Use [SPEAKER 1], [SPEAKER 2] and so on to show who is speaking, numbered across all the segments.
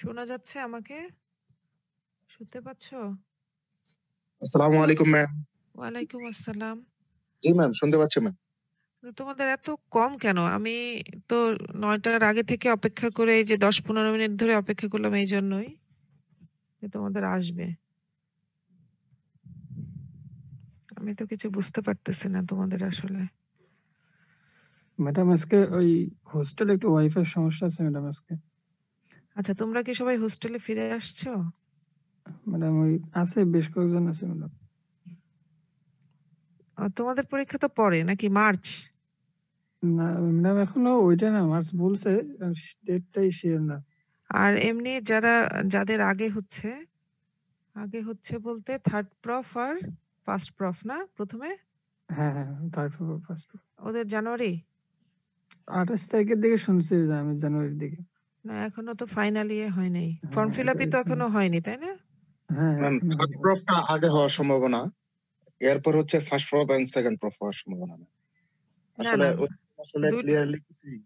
[SPEAKER 1] শোনা যাচ্ছে আমাকে? শুনতে পাচ্ছ?
[SPEAKER 2] আসসালামু আলাইকুম ম্যাম।
[SPEAKER 1] ওয়ালাইকুম আসসালাম।
[SPEAKER 2] জি ম্যাম, শুনতে পাচ্ছি ম্যাম।
[SPEAKER 1] তো তোমাদের এত কম কেন? আমি তো ৯ টার আগে থেকে অপেক্ষা করে এই যে ১০-১৫ মিনিট ধরে অপেক্ষা করলাম এইজন্যই যে তোমাদের আসবে। আমি তো কিছু বুঝতে পারতেছি না তোমাদের আসলে।
[SPEAKER 3] ম্যাডাম আজকে ওই হোস্টেলে একটু ওয়াইফাই সমস্যা আছে ম্যাডাম আজকে।
[SPEAKER 1] আচ্ছা, তোমরা কি সবাই হোস্টেলে ফিরে আসছো?
[SPEAKER 3] ম্যাডাম ওই আছে বেশ কয়েকজন আছে ম্যাডাম।
[SPEAKER 1] তোমাদের পরীক্ষা তো পরে নাকি মার্চ?
[SPEAKER 3] না ম্যাডাম এখনো ওইটা না মার্চ বলছে, ডেটটাই শিওর না।
[SPEAKER 1] আর এমনি যাদের আগে হচ্ছে বলতে থার্ড প্রফ আর ফার্স্ট প্রফ না প্রথমে?
[SPEAKER 3] হ্যাঁ, হ্যাঁ, থার্ড ফার্স্ট
[SPEAKER 1] ওদের জানুয়ারি?
[SPEAKER 3] 28 তারিখের দিকে শুনছি যে আমি জানুয়ারির দিকে।
[SPEAKER 1] না, এখনো তো ফাইনাল ইয়ে হয় নাই। ফর্ম
[SPEAKER 3] হ্যাঁ,
[SPEAKER 1] ফিল আপই তো
[SPEAKER 3] এটা
[SPEAKER 1] এখনো হয়নি, তাই না?
[SPEAKER 3] হ্যাঁ,
[SPEAKER 2] ম্যাম
[SPEAKER 3] এখনো
[SPEAKER 2] থার্ড
[SPEAKER 3] হয়নি।
[SPEAKER 2] প্রফটা আগে হওয়ার সম্ভাবনা। এরপর হচ্ছে first prof and second prof হওয়ার সম্ভাবনা।
[SPEAKER 1] না,
[SPEAKER 2] আসলে
[SPEAKER 1] না,
[SPEAKER 2] আসলে
[SPEAKER 1] দুই
[SPEAKER 2] ক্লিয়ারলি কিছুই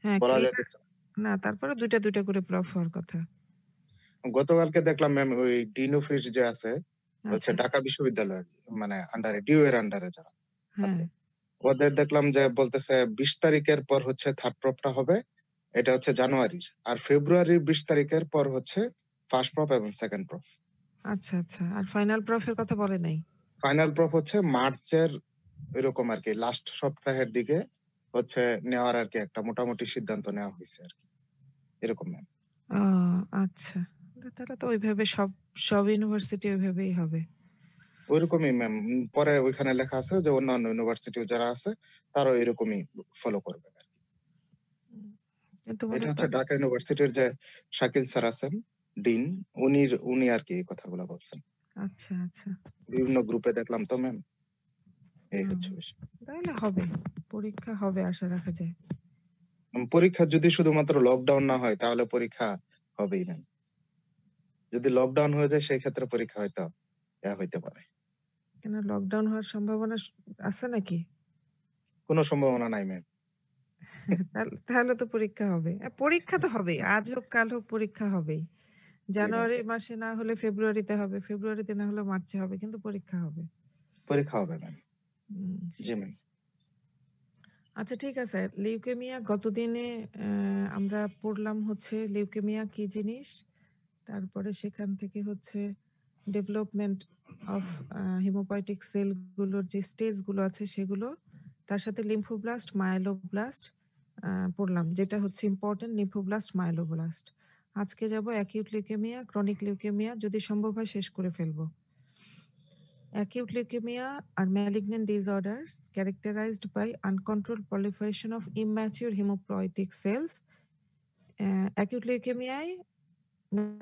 [SPEAKER 1] হ্যাঁ,
[SPEAKER 2] বলা
[SPEAKER 1] ক্লিয়ার
[SPEAKER 2] যাইতেছে না।
[SPEAKER 1] না, তারপরে ২টা করে প্রফ হওয়ার কথা।
[SPEAKER 2] গতকালকে দেখলাম ম্যাম ওই ডিন অফিস যে আছে হচ্ছে
[SPEAKER 1] আচ্ছা,
[SPEAKER 2] ঢাকা বিশ্ববিদ্যালয়ের মানে আন্ডারে ডিউ এর আন্ডারে যারা
[SPEAKER 1] হ্যাঁ।
[SPEAKER 2] থাকে ওদের দেখলাম যে বলতেছে 20 তারিখের পর হচ্ছে থার্ড প্রফটা হবে। এটা হচ্ছে জানুয়ারির। আর ফেব্রুয়ারির 20 তারিখের পর হচ্ছে ফার্স্ট প্রফ এবং সেকেন্ড প্রফ।
[SPEAKER 1] আচ্ছা, আচ্ছা। আর ফাইনাল প্রফের কথা বলে নাই?
[SPEAKER 2] ফাইনাল প্রফ হচ্ছে মার্চের এরকম আরকি লাস্ট সপ্তাহের দিকে হচ্ছে নেওয়ার আরকি একটা মোটামুটি সিদ্ধান্ত নেওয়া হইছে আরকি। এরকম ম্যাম।
[SPEAKER 1] ও আচ্ছা। তাহলে তো ওইভাবে সব ইউনিভার্সিটি ওইভাবেই হবে।
[SPEAKER 2] ঐরকমই ম্যাম। পরে ওইখানে লেখা আছে যে অন্যান্য ইউনিভার্সিটিও যারা আছে তারাও এরকমই ফলো করবে আরকি।
[SPEAKER 1] কিন্তু
[SPEAKER 2] এটা
[SPEAKER 1] মনে
[SPEAKER 2] হচ্ছে
[SPEAKER 1] কর
[SPEAKER 2] ঢাকা ইউনিভার্সিটির যে শাকিল স্যার আছেন, ডিন, উনি আরকি এই কথাগুলা বলছেন।
[SPEAKER 1] আচ্ছা, আচ্ছা।
[SPEAKER 2] বিভিন্ন গ্রুপে দেখলাম তো ম্যাম। এই
[SPEAKER 1] হুম,
[SPEAKER 2] হচ্ছে বিষয়।
[SPEAKER 1] তাহলে হবে। পরীক্ষা হবে আশা রাখা যায়।
[SPEAKER 2] পরীক্ষা যদি শুধুমাত্র লকডাউন না হয় তাহলে পরীক্ষা হবেই ম্যাম। যদি লকডাউন হয়ে যায় সেই ক্ষেত্রে পরীক্ষা হয়তো হইতে পারে।
[SPEAKER 1] কেন লকডাউন হওয়ার সম্ভাবনা আছে নাকি?
[SPEAKER 2] কোন সম্ভাবনা নাই ম্যাম।
[SPEAKER 1] তাহলে তো পরীক্ষা হবে। পরীক্ষা তো হবেই। আজ হোক কাল হোক পরীক্ষা হবেই।
[SPEAKER 2] জি ম্যাম।
[SPEAKER 1] জানুয়ারি মাসে না হলে ফেব্রুয়ারিতে হবে, ফেব্রুয়ারিতে না হলে মার্চে হবে, কিন্তু পরীক্ষা হবে।
[SPEAKER 2] পরীক্ষা হবে ম্যাম। জি
[SPEAKER 1] সেটাই।
[SPEAKER 2] ম্যাম।
[SPEAKER 1] আচ্ছা, ঠিক আছে। লিউকেমিয়া গতদিনে আমরা পড়লাম হচ্ছে লিউকেমিয়া কি জিনিস। তারপরে সেখান থেকে হচ্ছে ডেভেলপমেন্ট অফ হেমোপয়েটিক সেল গুলোর যে স্টেজ গুলো আছে সেগুলো। তার সাথে লিম্ফোব্লাস্ট, মায়োলোব্লাস্ট পড়লাম। যেটা হচ্ছে ইম্পোর্টেন্ট লিম্ফোব্লাস্ট, মায়োলোব্লাস্ট। আজকে যাব অ্যাকিউট লিউকেমিয়া, ক্রনিক লিউকেমিয়া যদি সম্ভব হয় শেষ করে ফেলবো। Acute leukemia are malignant disorders characterized by uncontrolled proliferation of immature hematopoietic cells. Acute leukemiaয়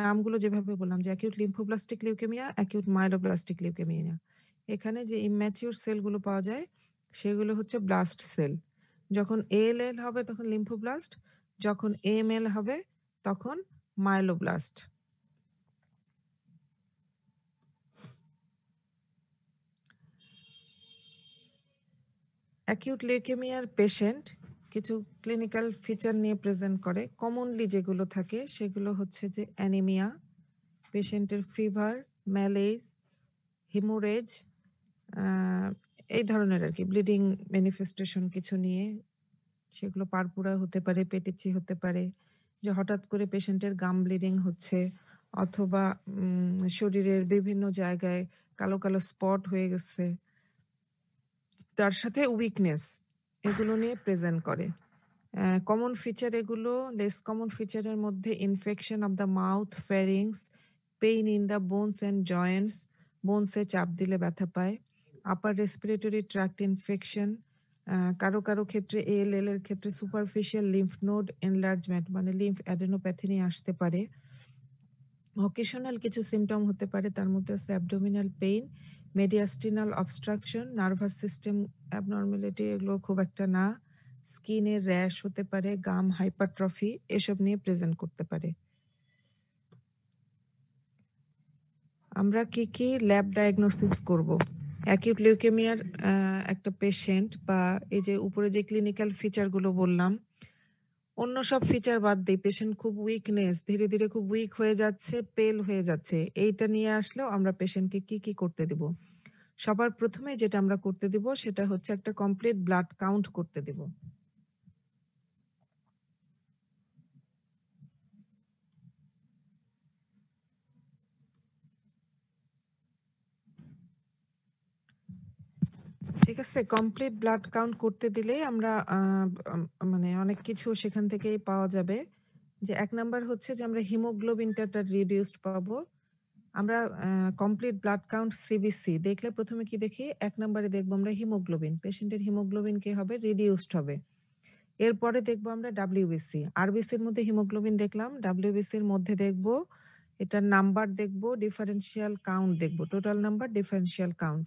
[SPEAKER 1] নামগুলো যেভাবে বললাম যে acute lymphoblastic leukemia, acute myelobllastic leukemia। এখানে যে immature সেলগুলো পাওয়া যায় সেগুলো হচ্ছে ব্লাস্ট সেল। যখন ALL হবে তখন লিম্ফোব্লাস্ট, যখন AML হবে তখন মায়োলোব্লাস্ট। অ্যাকিউট লিউকেমিয়ার পেশেন্ট কিছু ক্লিনিক্যাল ফিচার নিয়ে প্রেজেন্ট করে। কমনলি যেগুলো থাকে সেগুলো হচ্ছে যে অ্যানিমিয়া, পেশেন্টের ফিভার, ম্যালেজ, হিমোরেজ, এই ধরনের আরকি ব্লিডিং ম্যানিফেস্টেশন কিছু নিয়ে। সেগুলো পারপুরা হতে পারে, পেটেচি হতে পারে, যে হঠাৎ করে পেশেন্টের গাম ব্লিডিং হচ্ছে অথবা শরীরের বিভিন্ন জায়গায় কালো, কালো স্পট হয়ে গেছে। তার সাথে উইকনেস, এগুলো নিয়ে প্রেজেন্ট করে। কমন ফিচার এগুলো। লেস কমন ফিচারের মধ্যে infection of the mouth, pharynx, pain in the bones and joints, বোনসে চাপ দিলে ব্যথা পায়, আপার রেসপিরেটরি ট্র্যাক্ট ইনফেকশন, কারো ক্ষেত্রে ALL এর ক্ষেত্রে সুপারফিশিয়াল লিম্ফ নোড এনলার্জমেন্ট মানে লিম্ফ অ্যাডেনোপ্যাথি নিয়ে আসতে পারে। অকেশনাল কিছু সিমটম হতে পারে, তার মধ্যে আছে abdominal pain, mediastinal obstruction, nervous system abnormality, এগুলো খুব একটা না। স্কিনের র্যাশ হতে পারে, গাম হাইপারট্রফি, এসব নিয়ে প্রেজেন্ট করতে পারে। আমরা কি ল্যাব ডায়াগনোসিস করব? অ্যাকিউট লিউকেমিয়ার একটা পেশেন্ট বা এই যে উপরে যে ক্লিনিক্যাল ফিচার গুলো বললাম, অন্য সব ফিচার বাদ দেই। পেশেন্ট খুব উইকনেস, ধীরে, ধীরে খুব উইক হয়ে যাচ্ছে, পেল হয়ে যাচ্ছে। এইটা নিয়ে আসলেও আমরা পেশেন্টকে কি করতে দিব? সবার ১ম এ যেটা আমরা করতে দিব সেটা হচ্ছে একটা কমপ্লিট ব্লাড কাউন্ট করতে দিব। ঠিক আছে? কমপ্লিট ব্লাড কাউন্ট করতে দিলেই আমরা মানে অনেক কিছু সেখান থেকেই পাওয়া যাবে। যে ১ নাম্বার হচ্ছে যে আমরা হিমোগ্লোবিনটা রিডিউসড পাবো। আমরা কমপ্লিট ব্লাড কাউন্ট সিবিসি দেখলে ১ম এ কি দেখি? ১ নাম্বারে দেখবো আমরা হিমোগ্লোবিন। পেশেন্টের হিমোগ্লোবিন কি হবে? রিডিউসড হবে। এরপরে দেখবো আমরা ডাব্লিউবিসি। আরবিসির মধ্যে হিমোগ্লোবিন দেখলাম, ডাব্লিউবিসির মধ্যে দেখবো এটার নাম্বার দেখবো, ডিফারেনশিয়াল কাউন্ট দেখবো। Total number, differential count.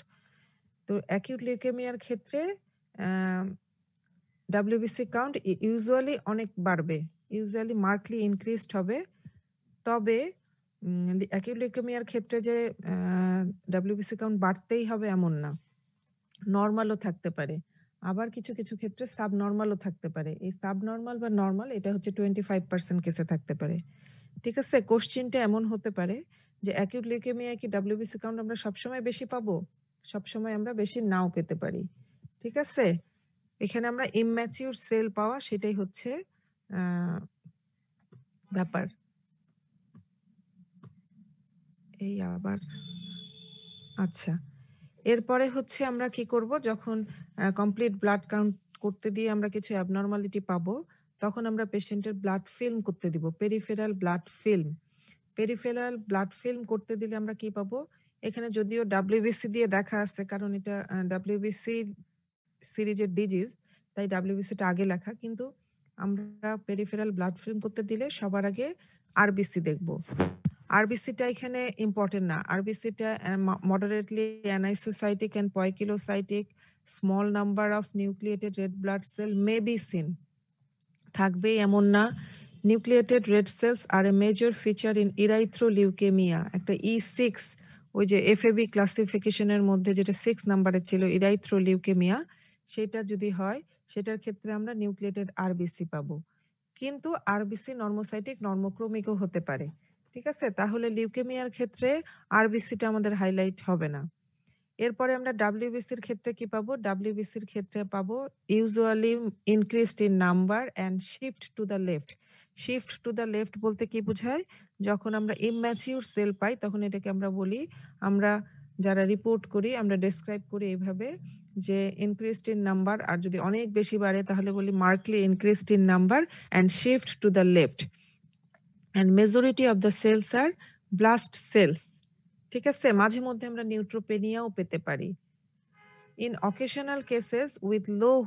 [SPEAKER 1] তো অ্যাকিউট লিউকেমিয়ার ক্ষেত্রে আ ডাব্লিউবিসি কাউন্ট ইউজুয়ালি অনেক বাড়বে। ইউজুয়ালি মার্কলি ইনক্রিজড হবে। তবে অ্যাকিউট লিউকেমিয়ার ক্ষেত্রে যে আ ডাব্লিউবিসি কাউন্ট বাড়তেই হবে এমন না। নরমালও থাকতে পারে। আবার কিছু ক্ষেত্রে সাবনরমালও থাকতে পারে। এই সাবনরমাল বা নরমাল এটা হচ্ছে 25% কেসে থাকতে পারে। ঠিক আছে? কোশ্চেনটা এমন হতে পারে যে অ্যাকিউট লিউকেমিয়ায় কি ডাব্লিউবিসি কাউন্ট আমরা সবসময় বেশি পাবো? সবসময় আমরা বেশি নাও পেতে পারি। ঠিক আছে? এখানে আমরা ইম্যাচিউর সেল পাওয়া সেটাই হচ্ছে আ ব্যাপার। এই আবার আচ্ছা। এরপরে হচ্ছে আমরা কি করব যখন কমপ্লিট ব্লাড কাউন্ট করতে দিয়ে আমরা কিছু অ্যাবনরমালিটি পাবো, তখন আমরা পেশেন্টের ব্লাড ফিল্ম করতে দিব। Peripheral blood film. Peripheral blood film করতে দিলে আমরা কি পাবো? এখানে যদিও ডাব্লিউবিসি দিয়ে দেখা আছে কারণ এটা ডাব্লিউবিসি সিরিজের ডিজিজ, তাই ডাব্লিউবিসিটা আগে লেখা। কিন্তু আমরা পেরিফেরাল ব্লাড ফিল্ম করতে দিলে সবার আগে আরবিসি দেখব। আরবিসিটা এখানে ইম্পোর্টেন্ট না। আরবিসিটা moderately anisocytic and poikilocytic, small number of nucleated red blood cell may be seen. থাকবেই এমন না। Nucleated red cells are a major feature in erythroleukaemia. একটা E6 ওই যে FAB ক্লাসিফিকেশনের মধ্যে যেটা 6 নাম্বারে ছিল ইরাইথ্রোলিউকেমিয়া, সেটা যদি হয় সেটার ক্ষেত্রে আমরা নিউক্লিয়েটেড আরবিসি পাবো। কিন্তু আরবিসি নর্মোসাইটিক নর্মোক্রমিকও হতে পারে। ঠিক আছে? তাহলে লিউকেমিয়ার ক্ষেত্রে আরবিসিটা আমাদের হাইলাইট হবে না। এরপরে আমরা ডাব্লিউবিসির ক্ষেত্রে কি পাবো? ডাব্লিউবিসির ক্ষেত্রে পাবো usually increased in number and shift to the left. Shift to the left বলতে কি বোঝায়? যখন আমরা ইম্যাচিউর সেল পাই তখন এটাকে আমরা বলি, আমরা যারা রিপোর্ট করি আমরা ডেসক্রাইব করি এভাবে যে ইনক্রিজড ইন নাম্বার, আর যদি অনেক বেশি বাড়ে তাহলে বলি markedly increased in number and shift to the left. And majority of the cells are blast cells. ঠিক আছে? মাঝে মধ্যে আমরা নিউট্রোপেনিয়াও পেতে পারি। In occasional cases with low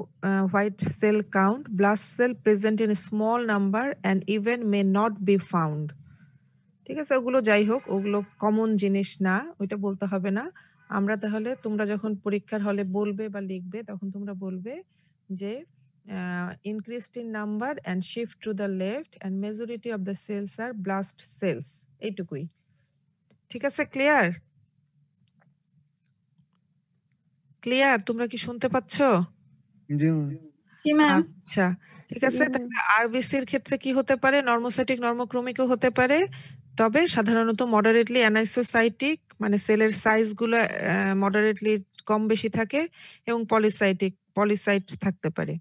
[SPEAKER 1] white cell count, blast cell present in a small number and even may not be found. ঠিক আছে? ওগুলো যাই হোক, ওগুলো কমন জিনিস না, ওইটা বলতে হবে না। আমরা তাহলে তোমরা যখন পরীক্ষার হলে বলবে বা লিখবে তখন তোমরা বলবে যে increased in number and shift to the left and majority of the cells are blast cells. এইটুকুই। ঠিক আছে? ক্লিয়ার? ক্লিয়ার? তোমরা কি শুনতে পাচ্ছ?
[SPEAKER 4] জি ম্যাম।
[SPEAKER 5] জি ম্যাম।
[SPEAKER 1] আচ্ছা, ঠিক আছে। তাহলে আরবিসির ক্ষেত্রে কি হতে পারে? নর্মোসাইটিক নর্মোক্রমিকও হতে পারে। তবে সাধারণত মডারেটলি অ্যানাইসোসাইটিক, মানে সেলের সাইজ গুলো মডারেটলি কম বেশি থাকে, এবং পলিসাইট থাকতে পারে।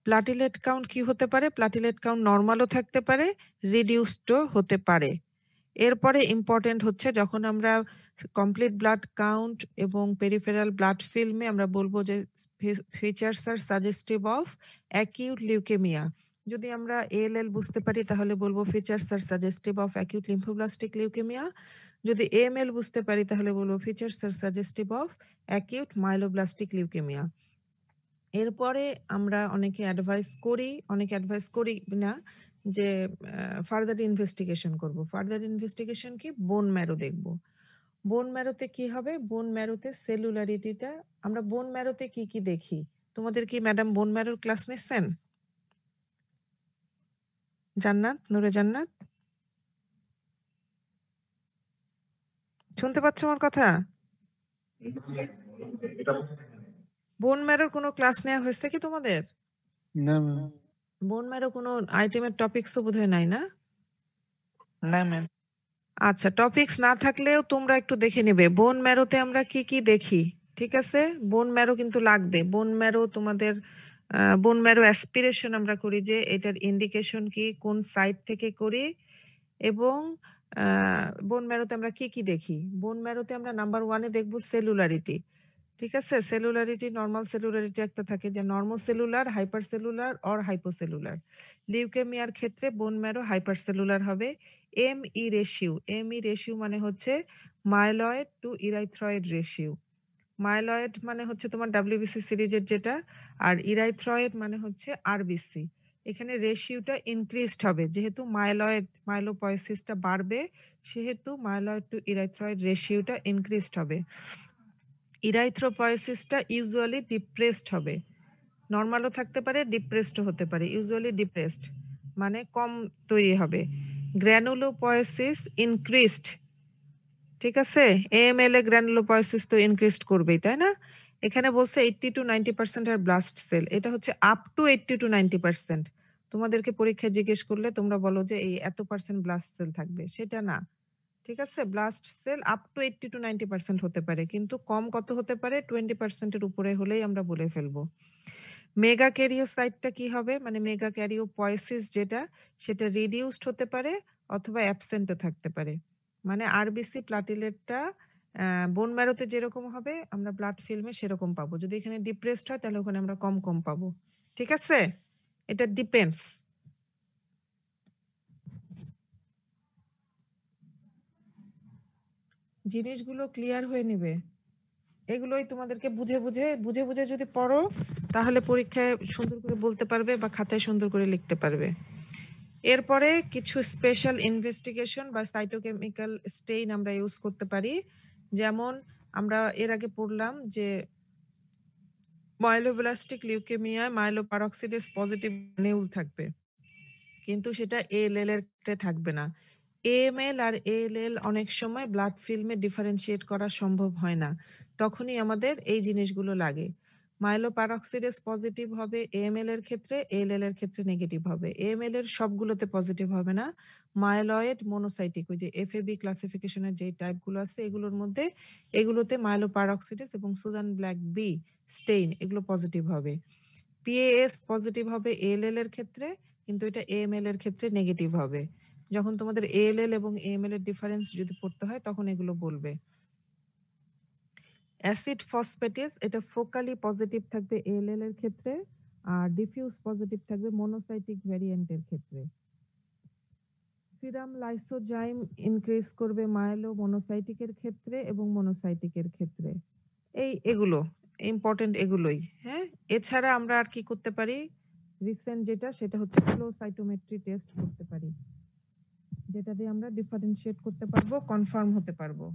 [SPEAKER 1] প্লাটিলেট কাউন্ট কি হতে পারে? প্লাটিলেট কাউন্ট নরমালও থাকতে পারে, রিডিউসডও হতে পারে। এরপরে ইম্পর্টেন্ট হচ্ছে যখন আমরা কমপ্লিট ব্লাড কাউন্ট এবং পেরিফেরাল ব্লাড ফিল্মে আমরা বলবো যে features are suggestive of acute leukaemia. যদি আমরা ALL বুঝতে পারি তাহলে বলবো features are suggestive of acute lymphoblastic leukaemia. যদি AML বুঝতে পারি তাহলে বলবো features are suggestive of acute myeloblastic leukaemia. এরপরে আমরা অনেকে অ্যাডভাইস করি না যে ফার্দার ইনভেস্টিগেশন করব। ফার্দার ইনভেস্টিগেশন কি? বোন ম্যারো দেখব। বোন ম্যারোতে কি হবে? বোন ম্যারোতে সেলুলারিটিটা, আমরা বোন ম্যারোতে কি দেখি? তোমাদের কি ম্যাডাম বোন ম্যারোর ক্লাস নিচ্ছেন? জান্নাত, নূরে জান্নাত, শুনতে পাচ্ছ আমার কথা? বোন ম্যারোর কোনো ক্লাস নেওয়া হয়েছে কি তোমাদের?
[SPEAKER 4] না ম্যাম।
[SPEAKER 1] বোন ম্যারো কোনো আইটেমের টপিকস তো বোধহয় নাই না?
[SPEAKER 4] না ম্যাম।
[SPEAKER 1] আচ্ছা, টপিকস না থাকলেও তোমরা একটু দেখে নেবে বোন ম্যারোতে আমরা কি কি দেখি। ঠিক আছে, বোন ম্যারো কিন্তু লাগবে। বোন ম্যারো তোমাদের বোন ম্যারো অ্যাসপিরেশন আমরা করি যে এটার ইন্ডিকেশন কি, কোন সাইট থেকে করি, এবং বোন ম্যারোতে আমরা কি কি দেখি। বোন ম্যারোতে আমরা নাম্বার 1 এ দেখব সেলুলারিটি। ঠিক আছে, সেলুলারিটি, নরমাল সেলুলারিটি একটা থাকে যে normal cellular, hyper cellular or hypocellular. লিউকেমিয়ার ক্ষেত্রে বোন ম্যারো হাইপার সেলুলার হবে। এমই রেশিও, এমই রেশিও মানে হচ্ছে myeloid to erythroid ratio. Myeloid মানে হচ্ছে তোমার ডাব্লিউবিসি সিরিজের যেটা, আর ইরাইথ্রয়েড মানে হচ্ছে আরবিসি। এখানে রেশিওটা ইনক্রিজড হবে যেহেতু মাইলয়েড মাইলোপয়েসিসটা বাড়বে, সেহেতু মাইলয়েড টু ইরাইথ্রয়েড রেশিওটা ইনক্রিজড হবে। ইরাইথ্রোপয়েসিসটা ইউজুয়ালি ডিপ্রেসড হবে। নরমালও থাকতে পারে, ডিপ্রেসডও হতে পারে। ইউজুয়ালি ডিপ্রেসড মানে কম তৈরি হবে। গ্র্যানুলোপয়েসিস ইনক্রিজড। ঠিক আছে, এএমএল এ গ্র্যানুলোপয়েসিস তো ইনক্রিজড করবেই, তাই না? এখানে বলছে 80 to 90% আর ব্লাস্ট সেল, এটা হচ্ছে আপ টু 80 to 90%। তোমাদেরকে পরীক্ষায় জিজ্ঞেস করলে তোমরা বলো যে এই এত পার্সেন্ট ব্লাস্ট সেল থাকবে, সেটা না। ঠিক আছে, blast cell up to 80 to 90% হতে পারে, কিন্তু কম কত হতে পারে, 20% এর উপরে হলেই আমরা বলে ফেলবো। মেগা ক্যারিওসাইটটা কি হবে, মানে মেগা ক্যারিওপয়েসিস যেটা, সেটা রিডিউসড হতে পারে অথবা অ্যাবসেন্টও থাকতে পারে। মানে আরবিসি প্লাটিলেটটা বোন ম্যারোতে যেরকম হবে আমরা ব্লাড ফিল্মে সেরকম পাবো। যদি এখানে ডিপ্রেসড হয় তাহলে ওখানে আমরা কম কম পাবো। ঠিক আছে, এটা ডিপেন্ডস। জিনিসগুলো ক্লিয়ার হয়ে নেবে। এগুলোই তোমাদেরকে বুঝে বুঝে বুঝে বুঝে যদি পড়ো তাহলে পরীক্ষায় সুন্দর করে বলতে পারবে বা খাতায় সুন্দর করে লিখতে পারবে। এরপরে কিছু স্পেশাল ইনভেস্টিগেশন বা সাইটোকেমিক্যাল স্টেইন আমরা ইউজ করতে পারি। যেমন আমরা এর আগে পড়লাম যে মাইলোব্লাস্টিক লিউকেমিয়ায় মাইলোপারঅক্সিডেজ পজিটিভ নিউল থাকবে, কিন্তু সেটা এএলএল এর ক্ষেত্রে থাকবে না। এএমএল আর এএলএল অনেক সময় ব্লাড ফিল্মে ডিফারেন্সিয়েট করা সম্ভব হয় না, তখনই আমাদের এই জিনিসগুলো লাগে। মাইলোপারঅক্সিডেজ পজিটিভ হবে এএমএল এর ক্ষেত্রে, এএলএল এর ক্ষেত্রে নেগেটিভ হবে। এএমএল এর সবগুলোতে পজিটিভ হবে না। মাইলয়েড মোনোসাইটিক, ওই যে এফএবি ক্লাসিফিকেশনের যে টাইপগুলো আছে এগুলোর মধ্যে, এগুলোতে মাইলোপারঅক্সিডেজ এবং সুদান ব্ল্যাক বি স্টেইন এগুলো পজিটিভ হবে। পিএএস পজিটিভ হবে এএলএল এর ক্ষেত্রে, কিন্তু এটা এএমএল এর ক্ষেত্রে নেগেটিভ হবে। যখন তোমাদের এএলএল এবং এএমএল এর ডিফারেন্স যদি পড়তে হয় তখন এগুলো বলবে। অ্যাসিড ফসফেটেজ এটা ফোকালি পজিটিভ থাকবে এএলএল এর ক্ষেত্রে, আর ডিফিউজ পজিটিভ থাকবে মোনোসাইটিক ভ্যারিয়েন্টের ক্ষেত্রে। সিরাম লাইসোজাইম ইনক্রিজ করবে মাইলো মনোসাইটিকের ক্ষেত্রে এবং মনোসাইটিকের ক্ষেত্রে। এগুলো ইম্পর্টেন্ট, এগুলোই। হ্যাঁ, এছাড়া আমরা আর কি করতে পারি, রিসেন্ট যেটা সেটা হচ্ছে ফ্লো সাইটোমেট্রি টেস্ট করতে পারি, যেটা দিয়ে আমরা ডিফারেন্সিয়েট করতে পারবো, কনফার্ম হতে পারবো।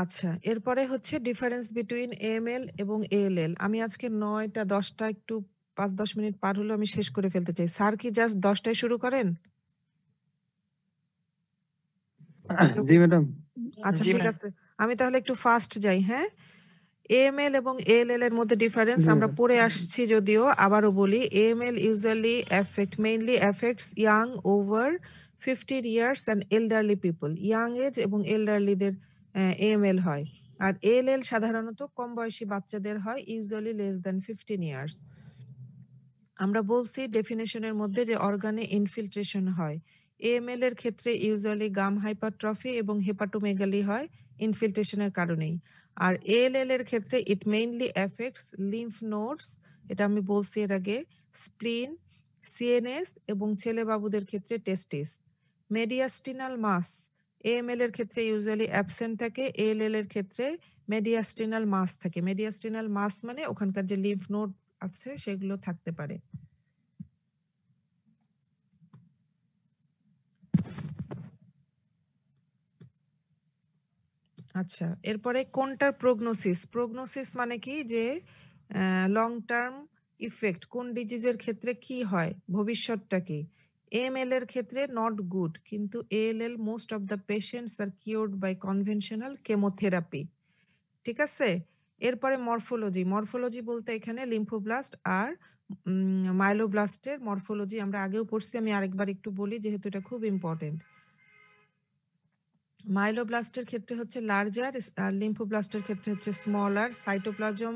[SPEAKER 1] আচ্ছা, এরপরে হচ্ছে ডিফারেন্স বিটুইন এএমএল এবং এএলএল। আমি আজকে 9টা 10টা একটু 5-10 মিনিট পার হলো আমি শেষ করে ফেলতে চাই। স্যার কি জাস্ট 10টায় শুরু করেন?
[SPEAKER 3] জি ম্যাডাম।
[SPEAKER 1] আচ্ছা
[SPEAKER 4] জি
[SPEAKER 1] ঠিক
[SPEAKER 4] ম্যাম।
[SPEAKER 1] আছে, আমি তাহলে একটু ফাস্ট যাই। হ্যাঁ, এএমএল এবং এএলএল এর মধ্যে ডিফারেন্স
[SPEAKER 3] জি
[SPEAKER 1] আমরা
[SPEAKER 3] ম্যাডাম।
[SPEAKER 1] পড়ে আসছি, যদিও আবারও বলি। AML usually mainly affects young over 15 years and elderly people. Young age এবং এল্ডারলিদের এএমএল হয়। আর এএলএল সাধারণত কম বয়সী বাচ্চাদের হয়, ইউজুয়ালি লেস দ্যান 15 ইয়ার্স। আমরা বলছি ডেফিনেশনের মধ্যে যে অর্গানে ইনফিল্ট্রেশন হয়। এএমএল এর ক্ষেত্রে ইউজুয়ালি গাম হাইপারট্রফি এবং হেপাটোমেগালি হয় ইনফিল্ট্রেশনের কারণেই। আর এএলএল এর ক্ষেত্রে ইট মেইনলি এফেক্টস লিম্ফ নোডস, এটা আমি বলছি এর আগে, স্প্লিন, সিএনএস এবং ছেলেবাবুদের ক্ষেত্রে টেস্টিস। মেডিয়াস্টিনাল মাস এএমএল এর ক্ষেত্রে ইউজুয়ালি অ্যাবসেন্ট থাকে, এএলএল এর ক্ষেত্রে মেডিয়াস্টিনাল মাস থাকে। মেডিয়াস্টিনাল মাস মানে ওখানকার যে লিম্ফ নোড আছে সেগুলো থাকতে পারে। আচ্ছা, এরপরে কোনটার প্রগনোসিস? প্রগনোসিস মানে কি, যে লং টার্ম ইফেক্ট কোন ডিজিজের ক্ষেত্রে কি হয়, ভবিষ্যৎটা কি। AML এর ক্ষেত্রে নট গুড, কিন্তু ALL most of the patients are cured by conventional chemotherapy. ঠিক আছে? এরপরে মরফোলজি বলতে এখানে লিম্ফোব্লাস্ট আর মাইলোব্লাস্টের মরফোলজি আমরা আগেও পড়ছি, আমি আরেকবার একটু বলি যেহেতু এটা খুব ইম্পর্টেন্ট। মাইলোব্লাস্টের ক্ষেত্রে হচ্ছে লার্জার আর লিম্ফোব্লাস্টের ক্ষেত্রে হচ্ছে স্মলার। সাইটোপ্লাজম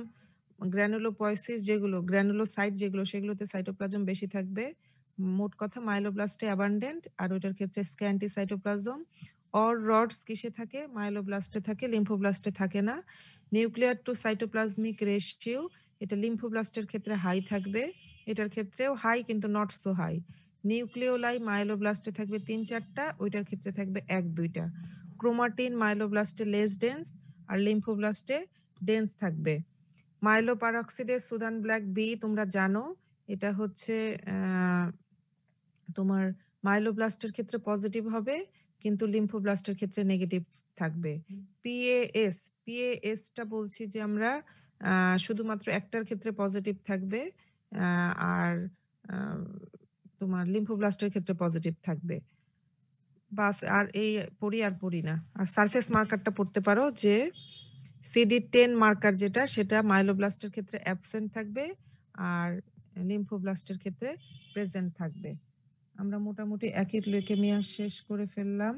[SPEAKER 1] গ্র্যানুলোপয়সিস যেগুলো গ্র্যানুলোসাইট যেগুলো সেগুলোতে সাইটোপ্লাজম বেশি থাকবে। মোট কথা মাইলোব্লাস্টে অ্যাবান্ডেন্ট আর ওইটার ক্ষেত্রে স্ক্যান্টি সাইটোপ্লাজম। অর রডস কিসে থাকে? মাইলোব্লাস্টে থাকে, লিম্ফোব্লাস্টে থাকে না। নিউক্লিয়ার টু সাইটোপ্লাজমিক রেশিও এটা লিম্ফোব্লাস্টের ক্ষেত্রে হাই থাকবে, এটার ক্ষেত্রেও হাই কিন্তু নট সো হাই। নিউক্লিওলাই মাইলোব্লাস্টে থাকবে ৩-৪টা, ওইটার ক্ষেত্রে থাকবে ১-২টা। ক্রোমাটিন মাইলোব্লাস্টে লেস ডেন্স আর লিম্ফোব্লাস্টে ডেন্স থাকবে। মাইলোপারঅক্সিডেজ সুদান ব্ল্যাক বি তোমরা জানো, এটা হচ্ছে তোমার মাইলোব্লাস্টের ক্ষেত্রে পজিটিভ হবে কিন্তু লিম্ফোব্লাস্টের ক্ষেত্রে নেগেটিভ থাকবে। পিএএসটা বলছি যে আমরা শুধুমাত্র একটার ক্ষেত্রে পজিটিভ থাকবে আর তোমার লিম্ফোব্লাস্টের ক্ষেত্রে পজিটিভ থাকবে। বাস আর এই পড়ি না। আর সারফেস মার্কারটা পড়তে পারো যে CD10 মার্কার যেটা সেটা মাইলোব্লাস্টের ক্ষেত্রে অ্যাবসেন্ট থাকবে আর লিম্ফোব্লাস্টের ক্ষেত্রে প্রেজেন্ট থাকবে। আমরা মোটামুটি অ্যাকিউট লিউকেমিয়া শেষ করে ফেললাম।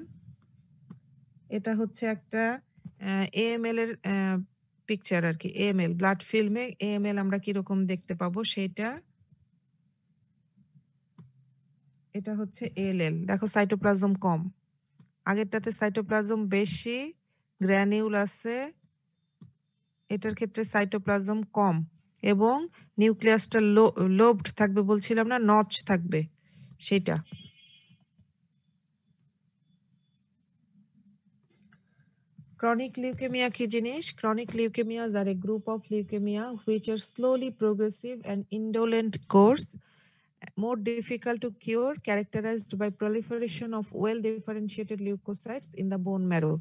[SPEAKER 1] এটা হচ্ছে একটা AML এর পিকচার আর কি। AML ব্লাড ফিল্মে AML আমরা কিরকম দেখতে পাবো সেইটা। এটা হচ্ছে ALL, দেখো সাইটোপ্লাজম কম, আগেরটাতে সাইটোপ্লাজম বেশি, গ্র্যানিউল আছে, এটার ক্ষেত্রে সাইটোপ্লাজম কম এবং নিউক্লিয়াসটা লোবড থাকবে বলছিলাম না, নচ থাকবে সেটা। Chronic leukemia কি জিনিস? Chronic leukemias are a group of leukemia which are slowly progressive and indolent course, more difficult to cure, characterized by proliferation of well-differentiated leukocytes in the bone marrow.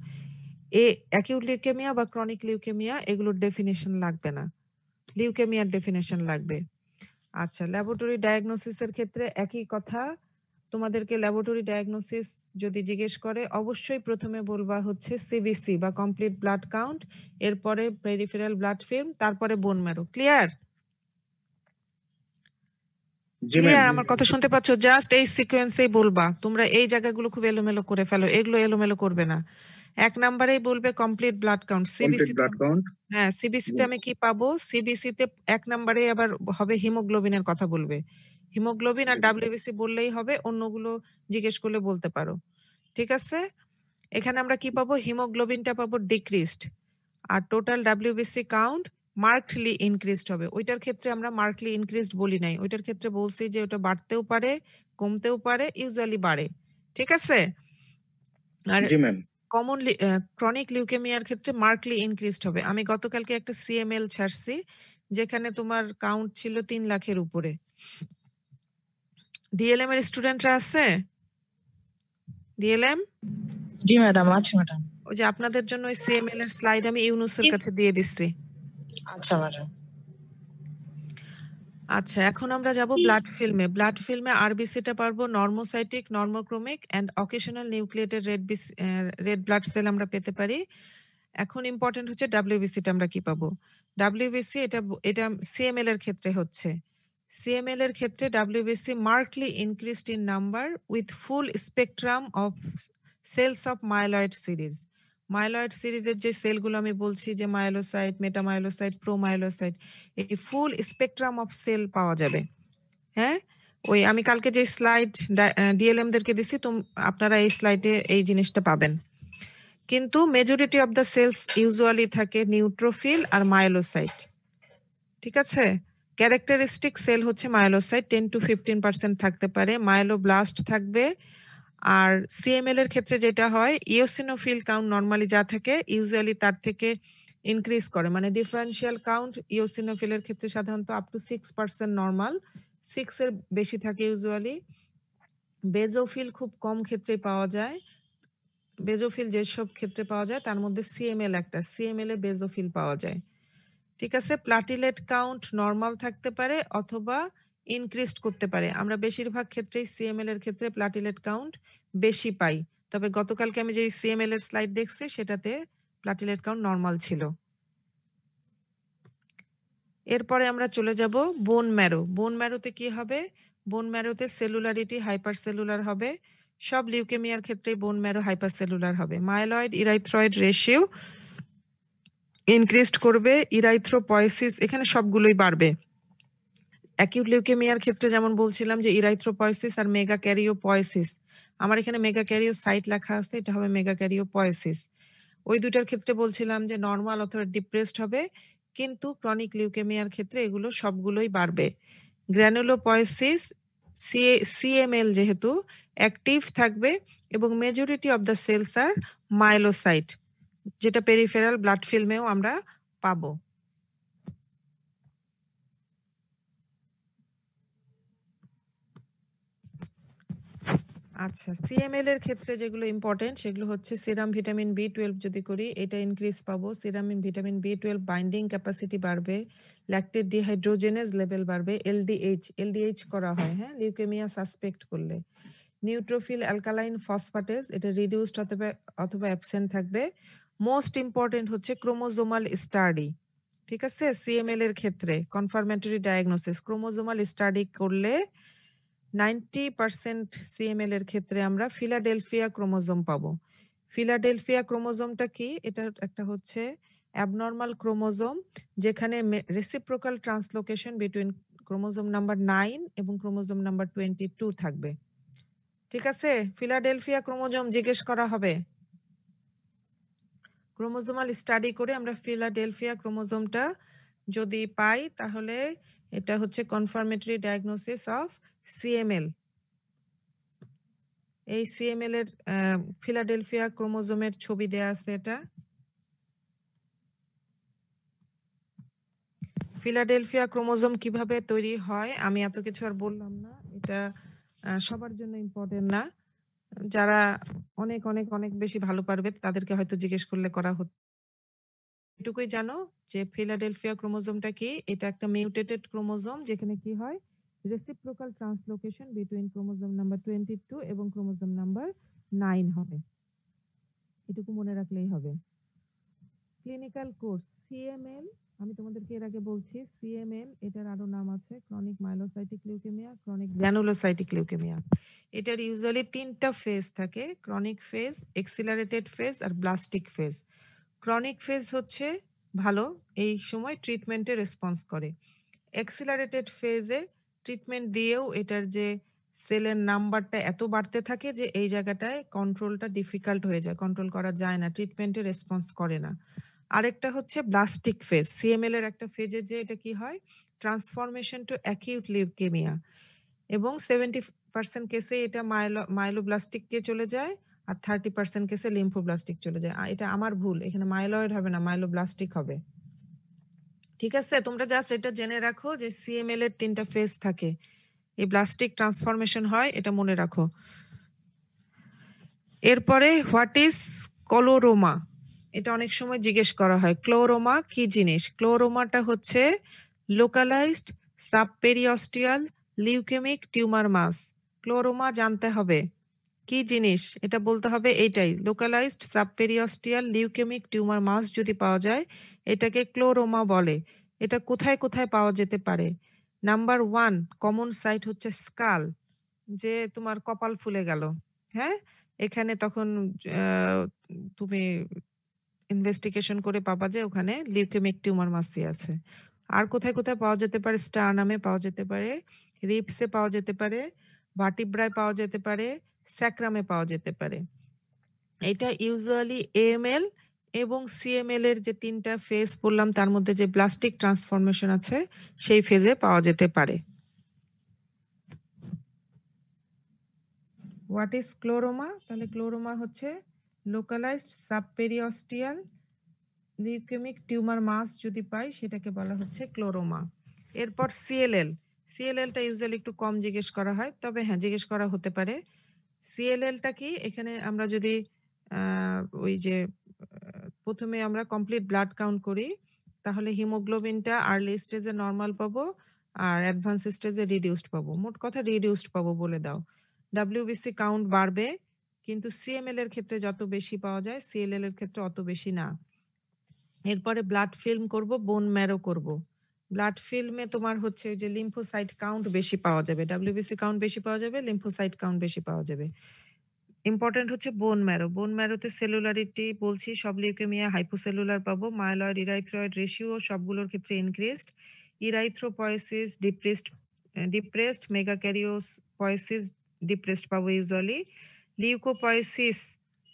[SPEAKER 1] acute leukemia বা chronic leukemia এগুলোর definition লাগবে না, লিউকেমিয়ার definition লাগবে। আচ্ছা, laboratory ডায়াগনোসিসের ক্ষেত্রে একই কথা। তোমাদেরকে ল্যাবরেটরি ডায়াগনোসিস যদি জিজ্ঞেস করে অবশ্যই প্রথমে বলবা হচ্ছে সিবিসি বা কমপ্লিট ব্লাড কাউন্ট, এরপরে পেরিফেরাল ব্লাড ফিল্ম, তারপরে বোন ম্যারো। ক্লিয়ার? ক্লিয়ার? আমার কথা শুনতে পাচ্ছ? জাস্ট এই সিকোয়েন্সেই বলবা, তোমরা এই জায়গাগুলো খুব এলোমেলো করে ফেলো, এগুলো এলোমেলো করবে না। ১ নাম্বারেই বলবে কমপ্লিট ব্লাড কাউন্ট। হ্যাঁ, সিবিসিতে আমি কি পাবো? সিবিসিতে ১ নাম্বারে আবার হবে হিমোগ্লোবিনের কথা বলবে। হিমোগ্লোবিন আর ডাব্লিউবিসি বললেই হবে, অন্যগুলো জিজ্ঞেস করলে বলতে পারো। ঠিক আছে? এখানে আমরা কি পাবো? হিমোগ্লোবিনটা পাবো ডিক্রিজড আর টোটাল ডাব্লিউবিসি কাউন্ট মার্কডলি ইনক্রিজড হবে। ওইটার ক্ষেত্রে আমরা মার্কডলি ইনক্রিজড বলি নাই, ওইটার ক্ষেত্রে বলছি যে ওটা বাড়তেও পারে কমতেও পারে, ইউজুয়ালি বাড়ে। ঠিক আছে? আর কমনলি ক্রনিক লিউকেমিয়ার ক্ষেত্রে মার্কলি ইনক্রিজড হবে। আমি গতকালকে একটা সিএমএল ছাড়ছি যেখানে তোমার কাউন্ট ছিল ৩ লাখের উপরে। ডিএলএম এর স্টুডেন্টরা আছে? ডিএলএম?
[SPEAKER 5] জি ম্যাডাম, আছে ম্যাডাম।
[SPEAKER 1] ওই যে আপনাদের জন্য ওই সিএমএল এর স্লাইড আমি ইউনুসের কাছে দিয়ে দিচ্ছি।
[SPEAKER 5] আচ্ছা ম্যাডাম।
[SPEAKER 1] আচ্ছা, এখন আমরা যাব ব্লাড ফিল্মে। ব্লাড ফিল্মে আরবিসিটা পারবো normocytic, normochromic and occasional nucleated red blood cell আমরা পেতে পারি। এখন ইম্পর্টেন্ট হচ্ছে ডাব্লিউবিসিটা আমরা কি পাবো? ডাব্লিউবিসি এটা সিএমএল এর ক্ষেত্রে হচ্ছে। সিএমএল এর ক্ষেত্রে WBC markedly increased in number with full spectrum of cells of myeloid series. Myeloid সিরিজের যে সেলগুলো আমি বলছি যে মাইলোসাইট, মেটামাইলোসাইট, প্রোমাইলোসাইট, এই ফুল স্পেকট্রাম অফ সেল পাওয়া যাবে। হ্যাঁ, ওই আমি কালকে যে স্লাইড ডিএলএম দেরকে দিছি, আপনারা এই স্লাইডে এই জিনিসটা পাবেন। কিন্তু majority of the cells usually থাকে নিউট্রোফিল আর মাইলোসাইট। ঠিক আছে? ক্যারেক্টারিস্টিক সেল হচ্ছে মাইলোসাইট, 10 to 15% থাকতে পারে, মাইলোব্লাস্ট থাকবে। আর সিএমএল এর ক্ষেত্রে যেটা হয়, ইওসিনোফিল কাউন্ট নরমালি যা থাকে ইউজুয়ালি তার থেকে ইনক্রিজ করে, মানে ডিফারেন্সিয়াল কাউন্ট ইওসিনোফিলের ক্ষেত্রে সাধারণত আপ টু 6% নরমাল, 6 এর বেশি থাকে ইউজুয়ালি। বেজোফিল খুব কম ক্ষেত্রেই পাওয়া যায়। বেজোফিল যেসব ক্ষেত্রে পাওয়া যায় তার মধ্যে সিএমএল একটা, সিএমএল এ বেজোফিল পাওয়া যায়। ঠিক আছে? প্লাটিলেট কাউন্ট নরমাল থাকতে পারে অথবা ইনক্রিজড করতে পারে। আমরা বেশিরভাগ ক্ষেত্রেই সিএমএল এর ক্ষেত্রে প্লাটিলেট কাউন্ট বেশি পাই। তবে গতকালকে আমি যে সিএমএল এর স্লাইড দেখছি সেটাতে প্লাটিলেট কাউন্ট নরমাল ছিল। এরপরে আমরা চলে যাব বোন ম্যারো। বোন ম্যারোতে কি হবে? বোন ম্যারোতে সেলুলারিটি হাইপারসেলুলার হবে। সব লিউকেমিয়ার ক্ষেত্রে বোন ম্যারো হাইপারসেলুলার হবে। মাইলয়েড ইরাইথ্রয়েড রেশিও ইনক্রিজড করবে, ইরাইথ্রোপয়েসিস এখানে সবগুলোই বাড়বে। অ্যাকিউট লিউকেমিয়ার ক্ষেত্রে যেমন বলছিলাম যে ইরাইথ্রোপয়েসিস আর মেগাক্যারিওপয়েসিস, আমার এখানে মেগাক্যারিওসাইট লেখা আছে, এটা হবে মেগাক্যারিওপয়েসিস। ওই দুইটার ক্ষেত্রে বলছিলাম যে নরমাল অথবা ডিপ্রেসড হবে, কিন্তু ক্রনিক লিউকেমিয়ার ক্ষেত্রে এগুলো সবগুলোই বাড়বে। গ্র্যানুলোপয়েসিস সিএমএল যেহেতু অ্যাক্টিভ থাকবে এবং মেজরিটি অফ দ্য সেলস আর মাইলোসাইট, যেটা পেরিফেরাল ব্লাড ফিল্মেও আমরা পাবো। আচ্ছা, সিএমএল এর ক্ষেত্রে যেগুলো ইম্পর্টেন্ট সেগুলো হচ্ছে সিরাম ভিটামিন B12 যদি করি এটা ইনক্রিজ পাবো। Serum vitamin B12 binding capacity বাড়বে, ল্যাকটেট ডিহাইড্রোজেনেজ লেভেল বাড়বে, এলডিএইচ করা হয় হ্যাঁ লিউকেমিয়া সাসপেক্ট করলে। নিউট্রোফিল অ্যালকালাইন ফসফেটেজ এটা রিডিউসড অথবা অ্যাবসেন্ট থাকবে। মোস্ট ইম্পর্টেন্ট হচ্ছে ক্রোমোজোমাল স্টাডি, ঠিক আছে? সিএমএল এর ক্ষেত্রে কনফার্মেটরি ডায়াগনোসিস ক্রোমোজোমাল স্টাডি করলে 90% সিএমএল এর ক্ষেত্রে আমরা ফিলাডেলফিয়া ক্রোমোজোম পাবো। ফিলাডেলফিয়া ক্রোমোজোমটা কি? এটা একটা হচ্ছে অ্যাবনর্মাল ক্রোমোজোম যেখানে reciprocal translocation between chromosome number 9 এবং ক্রোমোজোম নাম্বার 22 থাকবে, ঠিক আছে? ফিলাডেলফিয়া ক্রোমোজোম জিজ্ঞেস করা হবে। ক্রোমোজোমাল স্টাডি করে আমরা ফিলাডেলফিয়া ক্রোমোজোমটা যদি পাই তাহলে এটা হচ্ছে কনফার্মেটরি ডায়াগনোসিস অফ সিএমএল। এই সিএমএল এর ফিলাডেলফিয়া ক্রোমোজোমের ছবি দেয়া আছে। এটা ফিলাডেলফিয়া ক্রোমোজোম কিভাবে তৈরি হয় আমি এত কিছু আর বললাম না, এটা সবার জন্য ইম্পর্টেন্ট না। যারা অনেক অনেক অনেক বেশি ভালো পারবে তাদেরকে হয়তো জিজ্ঞেস করলে করা হতো। এটুকুই জানো যে ফিলাডেলফিয়া ক্রোমোজোমটা কি? এটা একটা মিউটেটেড ক্রোমোজোম যেখানে কি হয় reciprocal translocation between chromosome number 22 এবং ক্রোমোজোম নাম্বার 9 হবে। এটুকু মনে রাখলেই হবে। ক্লিনিক্যাল কোর্স সিএমএল আমি তোমাদেরকে এর আগে বলছি সিএমএল এটার আরো নাম আছে ক্রনিক মাইলোসাইটিক লিউকেমিয়া, ক্রনিক গ্র্যানুলোসাইটিক লিউকেমিয়া। এটার ইউজুয়ালি 3টা ফেজ থাকে, ক্রনিক ফেজ, এক্সিলারেটেড ফেজ আর ব্লাস্টিক ফেজ। ক্রনিক ফেজ হচ্ছে ভালো, এই সময় ট্রিটমেন্টে রেসপন্স করে। এক্সিলারেটেড ফেজে ট্রিটমেন্ট দিয়েও এটার যে সেলের নাম্বারটা এত বাড়তে থাকে যে এই জায়গাটায় কন্ট্রোলটা ডিফিকাল্ট হয়ে যায়, কন্ট্রোল করা যায় না, ট্রিটমেন্টে রেসপন্স করে না। আরেকটা হচ্ছে ব্লাস্টিক ফেজ, সিএমএল এর একটা ফেজে যে এটা কি হয় ট্রান্সফরমেশন টু অ্যাকিউট লিউকেমিয়া, এবং 70% কেসে এটা মাইলোব্লাস্টিককে চলে যায় আর 30% কেসে লিম্ফোব্লাস্টিক চলে যায়। এটা আমার ভুল, এখানে মাইলয়েড হবে না, মাইলোব্লাস্টিক হবে, ঠিক আছে? তোমরা জাস্ট এটা জেনে রাখো যে সিএমএল এর 3টা ফেজ থাকে, এই ব্লাস্টিক ট্রান্সফরমেশন হয়, এটা মনে রাখো। এরপরে হোয়াট ইজ ক্লোরোমা, এটা অনেক সময় জিজ্ঞেস করা হয় ক্লোরোমা কি জিনিস। ক্লোরোমাটা হচ্ছে লোকালাইজড সাবপেরিঅস্টিয়াল লিউকেমিক টিউমার মাস। ক্লোরোমা জানতে হবে কি জিনিস, এটা বলতে হবে এইটাই, localised subperiosteal leukaemic tumour mass যদি পাওয়া যায় এটাকে ক্লোরোমা বলে। এটা কোথায় কোথায় পাওয়া যেতে পারে? নাম্বার 1 কমন সাইট হচ্ছে স্কাল, যে তোমার কপাল ফুলে গেল, হ্যাঁ এখানে তখন তুমি ইনভেস্টিগেশন করে পাবা যে ওখানে লিউকেমিক টিউমার মাসি আছে। আর কোথায় কোথায় পাওয়া যেতে পারে? স্টারনামে পাওয়া যেতে পারে, রিপসে পাওয়া যেতে পারে, ভার্টিব্রায় পাওয়া যেতে পারে, স্যাক্রামে পাওয়া যেতে পারে। এটা ইউজুয়ালি এএমএল এবং সিএমএল এর যে 3টা ফেজ বললাম তার মধ্যে যে ব্লাস্টিক ট্রান্সফরমেশন আছে সেই ফেজে পাওয়া যেতে পারে। What is chloroma? তাহলে ক্লোরোমা হচ্ছে localized subperiosteal leukaemic tumour mass যদি পাই সেটাকে বলা হচ্ছে ক্লোরোমা। এরপর সিএলএল, সিএলএলটা ইউজুয়ালি একটু কম জিজ্ঞেস করা হয়, তবে হ্যাঁ জিজ্ঞেস করা হতে পারে। সিএলএলটা কি? এখানে আমরা যদি ওই যে প্রথমে আমরা কমপ্লিট ব্লাড কাউন্ট করি তাহলে হিমোগ্লোবিনটা আর্লি স্টেজে নরমাল পাবো আর অ্যাডভান্স স্টেজে রিডিউসড পাবো। মোট কথা রিডিউসড পাবো বলে দাও। WBC কাউন্ট বাড়বে, কিন্তু CML এর ক্ষেত্রে যত বেশি পাওয়া যায় CLL এর ক্ষেত্রে অত বেশি না। এরপরে ব্লাড ফিল্ম করব, বোন ম্যারো করব। ব্লাড ফিল্মে তোমার হচ্ছে ওই যে লিম্ফোসাইট কাউন্ট বেশি পাওয়া যাবে, WBC কাউন্ট বেশি পাওয়া যাবে, লিম্ফোসাইট কাউন্ট বেশি পাওয়া যাবে। ইম্পর্টেন্ট হচ্ছে বোন ম্যারো। বোন ম্যারোতে সেলুলারিটি বলছি সব লিউকেমিয়া হাইপোসেলুলার পাবো। মাইলয়েড ইরাইথ্রয়েড রেশিও সবগুলোর ক্ষেত্রে ইনক্রিজড। ইরাইথ্রোপয়েসিস ডিপ্রেসড, মেগাক্যারিওপয়েসিস ডিপ্রেসড পাবো ইউজুয়ালি। লিউকোপয়েসিস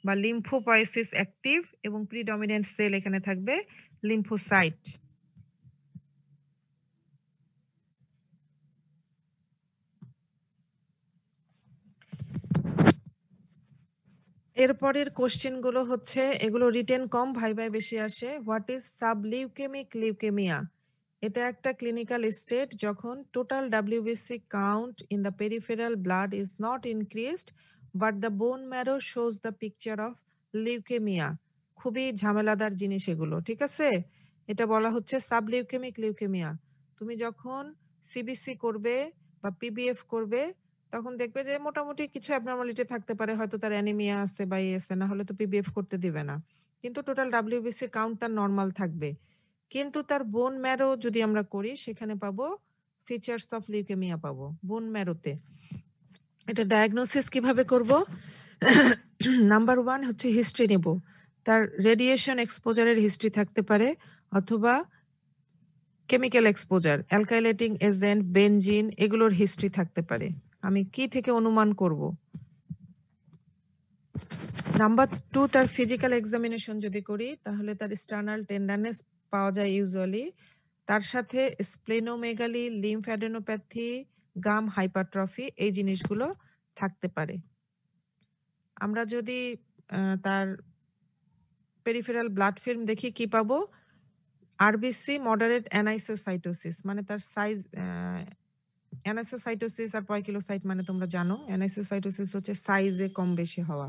[SPEAKER 1] বা লিম্ফোপয়েসিস অ্যাক্টিভ এবং প্রিডমিনেন্ট সেল এখানে থাকবে লিম্ফোসাইট। এরপরের কোশ্চেন গুলো হচ্ছে, এগুলো রিটেন কম, ভাইভায় বেশি আসে। What is subleukaemic leukaemia? এটা একটা ক্লিনিক্যাল স্টেট যখন total WBC count in the peripheral blood is not increased but the bone marrow shows the picture of leukaemia. খুবই ঝামেলাদার জিনিস এগুলো, ঠিক আছে? এটা বলা হচ্ছে সাবলিউকেমিক লিউকেমিয়া। তুমি যখন CBC করবে বা PBF করবে তখন দেখবে যে মোটামুটি কিছু অ্যাবনর্মালিটি থাকতে পারে, হয়তো তার অ্যানিমিয়া আছে বা আছে, না হলে তো PBF করতে দিবে না, কিন্তু টোটাল WBC কাউন্ট তার নর্মাল থাকবে। কিন্তু তার বোন ম্যারো যদি আমরা করি সেখানে পাবো ফিচার্স অফ লিউকেমিয়া পাবো বোন ম্যারোতে। এটা ডায়াগনোসিস কিভাবে করব? নাম্বার 1 হচ্ছে হিস্ট্রি নেব। তার রেডিয়েশন এক্সপোজারের হিস্ট্রি থাকতে পারে, অথবা chemical exposure, alkylating agent, benzene, এগুলোর হিস্ট্রি থাকতে পারে। আমি কি থেকে অনুমান করব? নাম্বার 2 তার ফিজিক্যাল এক্সামিনেশন যদি করি তাহলে তার স্টার্নাল টেন্ডারনেস পাওয়া যায় ইউজুয়ালি। তার সাথে স্প্লেনোমেগালি, লিম্ফ অ্যাডেনোপ্যাথি, গাম হাইপারট্রফি, এই জিনিসগুলো থাকতে পারে। আমরা যদি তার পেরিফেরাল ব্লাড ফিল্ম দেখি কি পাবো? RBC মডারেট অ্যানাইসোসাইটোসিস, মানে তার সাইজ, অ্যানাইসোসাইটোসিস আর পয়কিলোসাইট মানে তোমরা জানো, অ্যানাইসোসাইটোসিস হচ্ছে সাইজে কম বেশি হওয়া।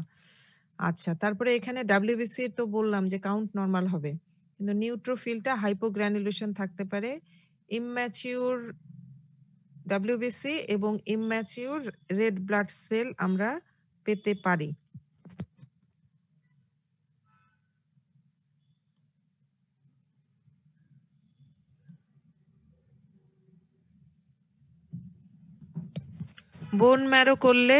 [SPEAKER 1] আচ্ছা, তারপরে এখানে WBC তো বললাম যে কাউন্ট নরমাল হবে, কিন্তু নিউট্রোফিলটা হাইপোগ্রানুলেশন থাকতে পারে। ইম্যাচিউর WBC এবং ইম্যাচিউর রেড ব্লাড সেল আমরা পেতে পারি। বোন ম্যারো করলে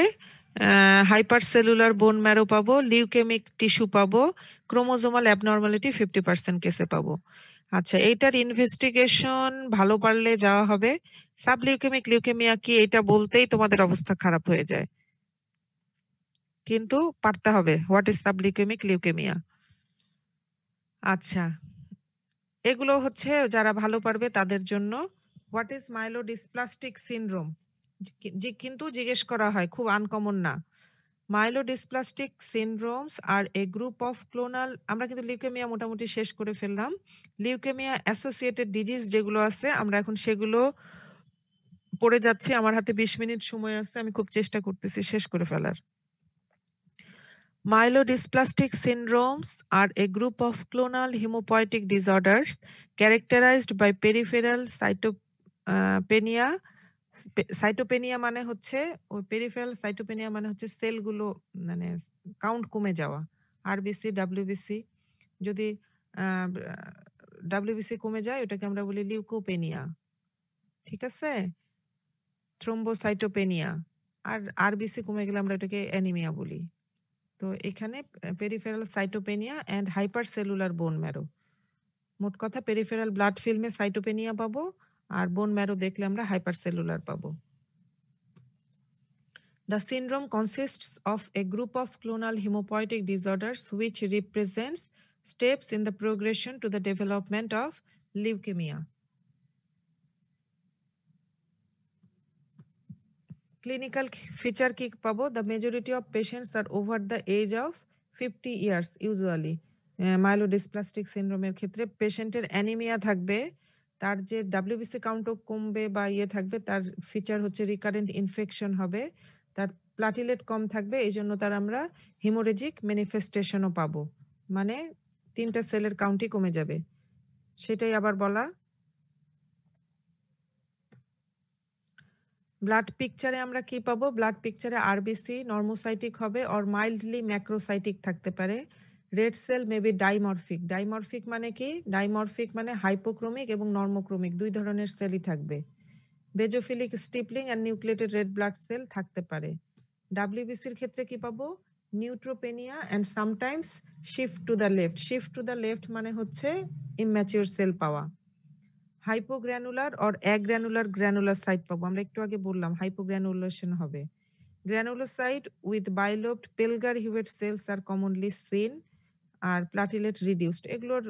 [SPEAKER 1] হাইপার সেলুলার বোন ম্যারো পাবো, লিউকেমিক টিস্যু পাবো, ক্রোমোজোমাল অ্যাবনর্মালিটি 50% কেসে পাবো। আচ্ছা, এইটার ইনভেস্টিগেশন ভালো পারলে যাওয়া হবে। সাবলিউকেমিক লিউকেমিয়া কি এটা বলতেই তোমাদের অবস্থা খারাপ হয়ে যায়, কিন্তু পারতে হবে হোয়াট ইজ সাবলিউকেমিক লিউকেমিয়া। আচ্ছা, এগুলো হচ্ছে যারা ভালো পারবে তাদের জন্য। What is myelodysplastic syndrome? কিন্তু জিজ্ঞেস করা হয়, খুব আনকমন না। Myelodysplastic syndromes are a group of clonal, আমরা কিন্তু লিউকেমিয়া মোটামুটি শেষ করে ফেললাম। লিউকেমিয়া অ্যাসোসিয়েটেড ডিজিজ যেগুলো আছে আমরা এখন সেগুলো পড়ে যাচ্ছি। আমার হাতে 20 মিনিট সময় আছে, আমি খুব চেষ্টা করতেছি শেষ করে ফেলার। Myelodysplastic syndromes are a group of clonal hematopoietic disorders characterized by peripheral cytopenia. সাইটোপেনিয়া মানে হচ্ছে ওই পেরিফেরাল সাইটোপেনিয়া মানে হচ্ছে সেলগুলো মানে কাউন্ট কমে যাওয়া। RBC WBC, যদি WBC কমে যায় ওটাকে আমরা বলি লিউকোপেনিয়া, ঠিক আছে? থ্রোম্বোসাইটোপেনিয়া। আর RBC কমে গেলে আমরা এটাকে অ্যানিমিয়া বলি। তো এখানে পেরিফেরাল সাইটোপেনিয়া এন্ড হাইপারসেলুলার বোন ম্যারো। মোট কথা পেরিফেরাল ব্লাড ফিল্মে সাইটোপেনিয়া পাবো, আর বোন ম্যারো দেখলে আমরা হাইপারসেলুলার পাবো। The syndrome consists of a group of clonal hematopoietic disorders which represents steps in the progression to the development of leukemia. Clinical feature কি পাবো? The majority of patients are over the age of 50 years usually. Myelodysplastic সিনড্রোমের ক্ষেত্রে পেশেন্টের anaemia থাকবে, তার যে WBC কাউন্টও কমবে বা থাকবে, তার ফিচার হচ্ছে রিকারেন্ট ইনফেকশন হবে, তার প্লাটিলেট কম থাকবে, এই জন্য তার আমরা হিমোরেজিক ম্যানিফেস্টেশনও পাবো, মানে 3টা সেলের কাউন্টই কমে যাবে। সেটাই আবার বলা ব্লাড পিকচারে আমরা কি পাবো? ব্লাড পিকচারে আরবিসি নর্মোসাইটিক হবে অর মাইল্ডলি ম্যাক্রোসাইটিক থাকতে পারে। Red cell maybe dimorphic. Dimorphic মানে কি? ডাইমরফিক মানে হাইপোক্রোমিক এবং নর্মোক্রোমিক দুই ধরনের সেলই থাকবে। Basophilic stippling and nucleated red blood cell থাকতে পারে। ডাব্লিউবিসির ক্ষেত্রে কি পাবো? Neutropenia and sometimes shift to the left. Shift to the left মানে হচ্ছে ইম্যাচিউর সেল পাওয়া। হাইপোগ্র্যানুলার অর অ্যাগ্র্যানুলার গ্র্যানুলোসাইট পাবো। আমরা একটু আগে বললাম হাইপোগ্র্যানুলেশন হবে। Granulocyte with bilobed Pelger Huet cells are commonly seen are platelet reduced. এগুলোর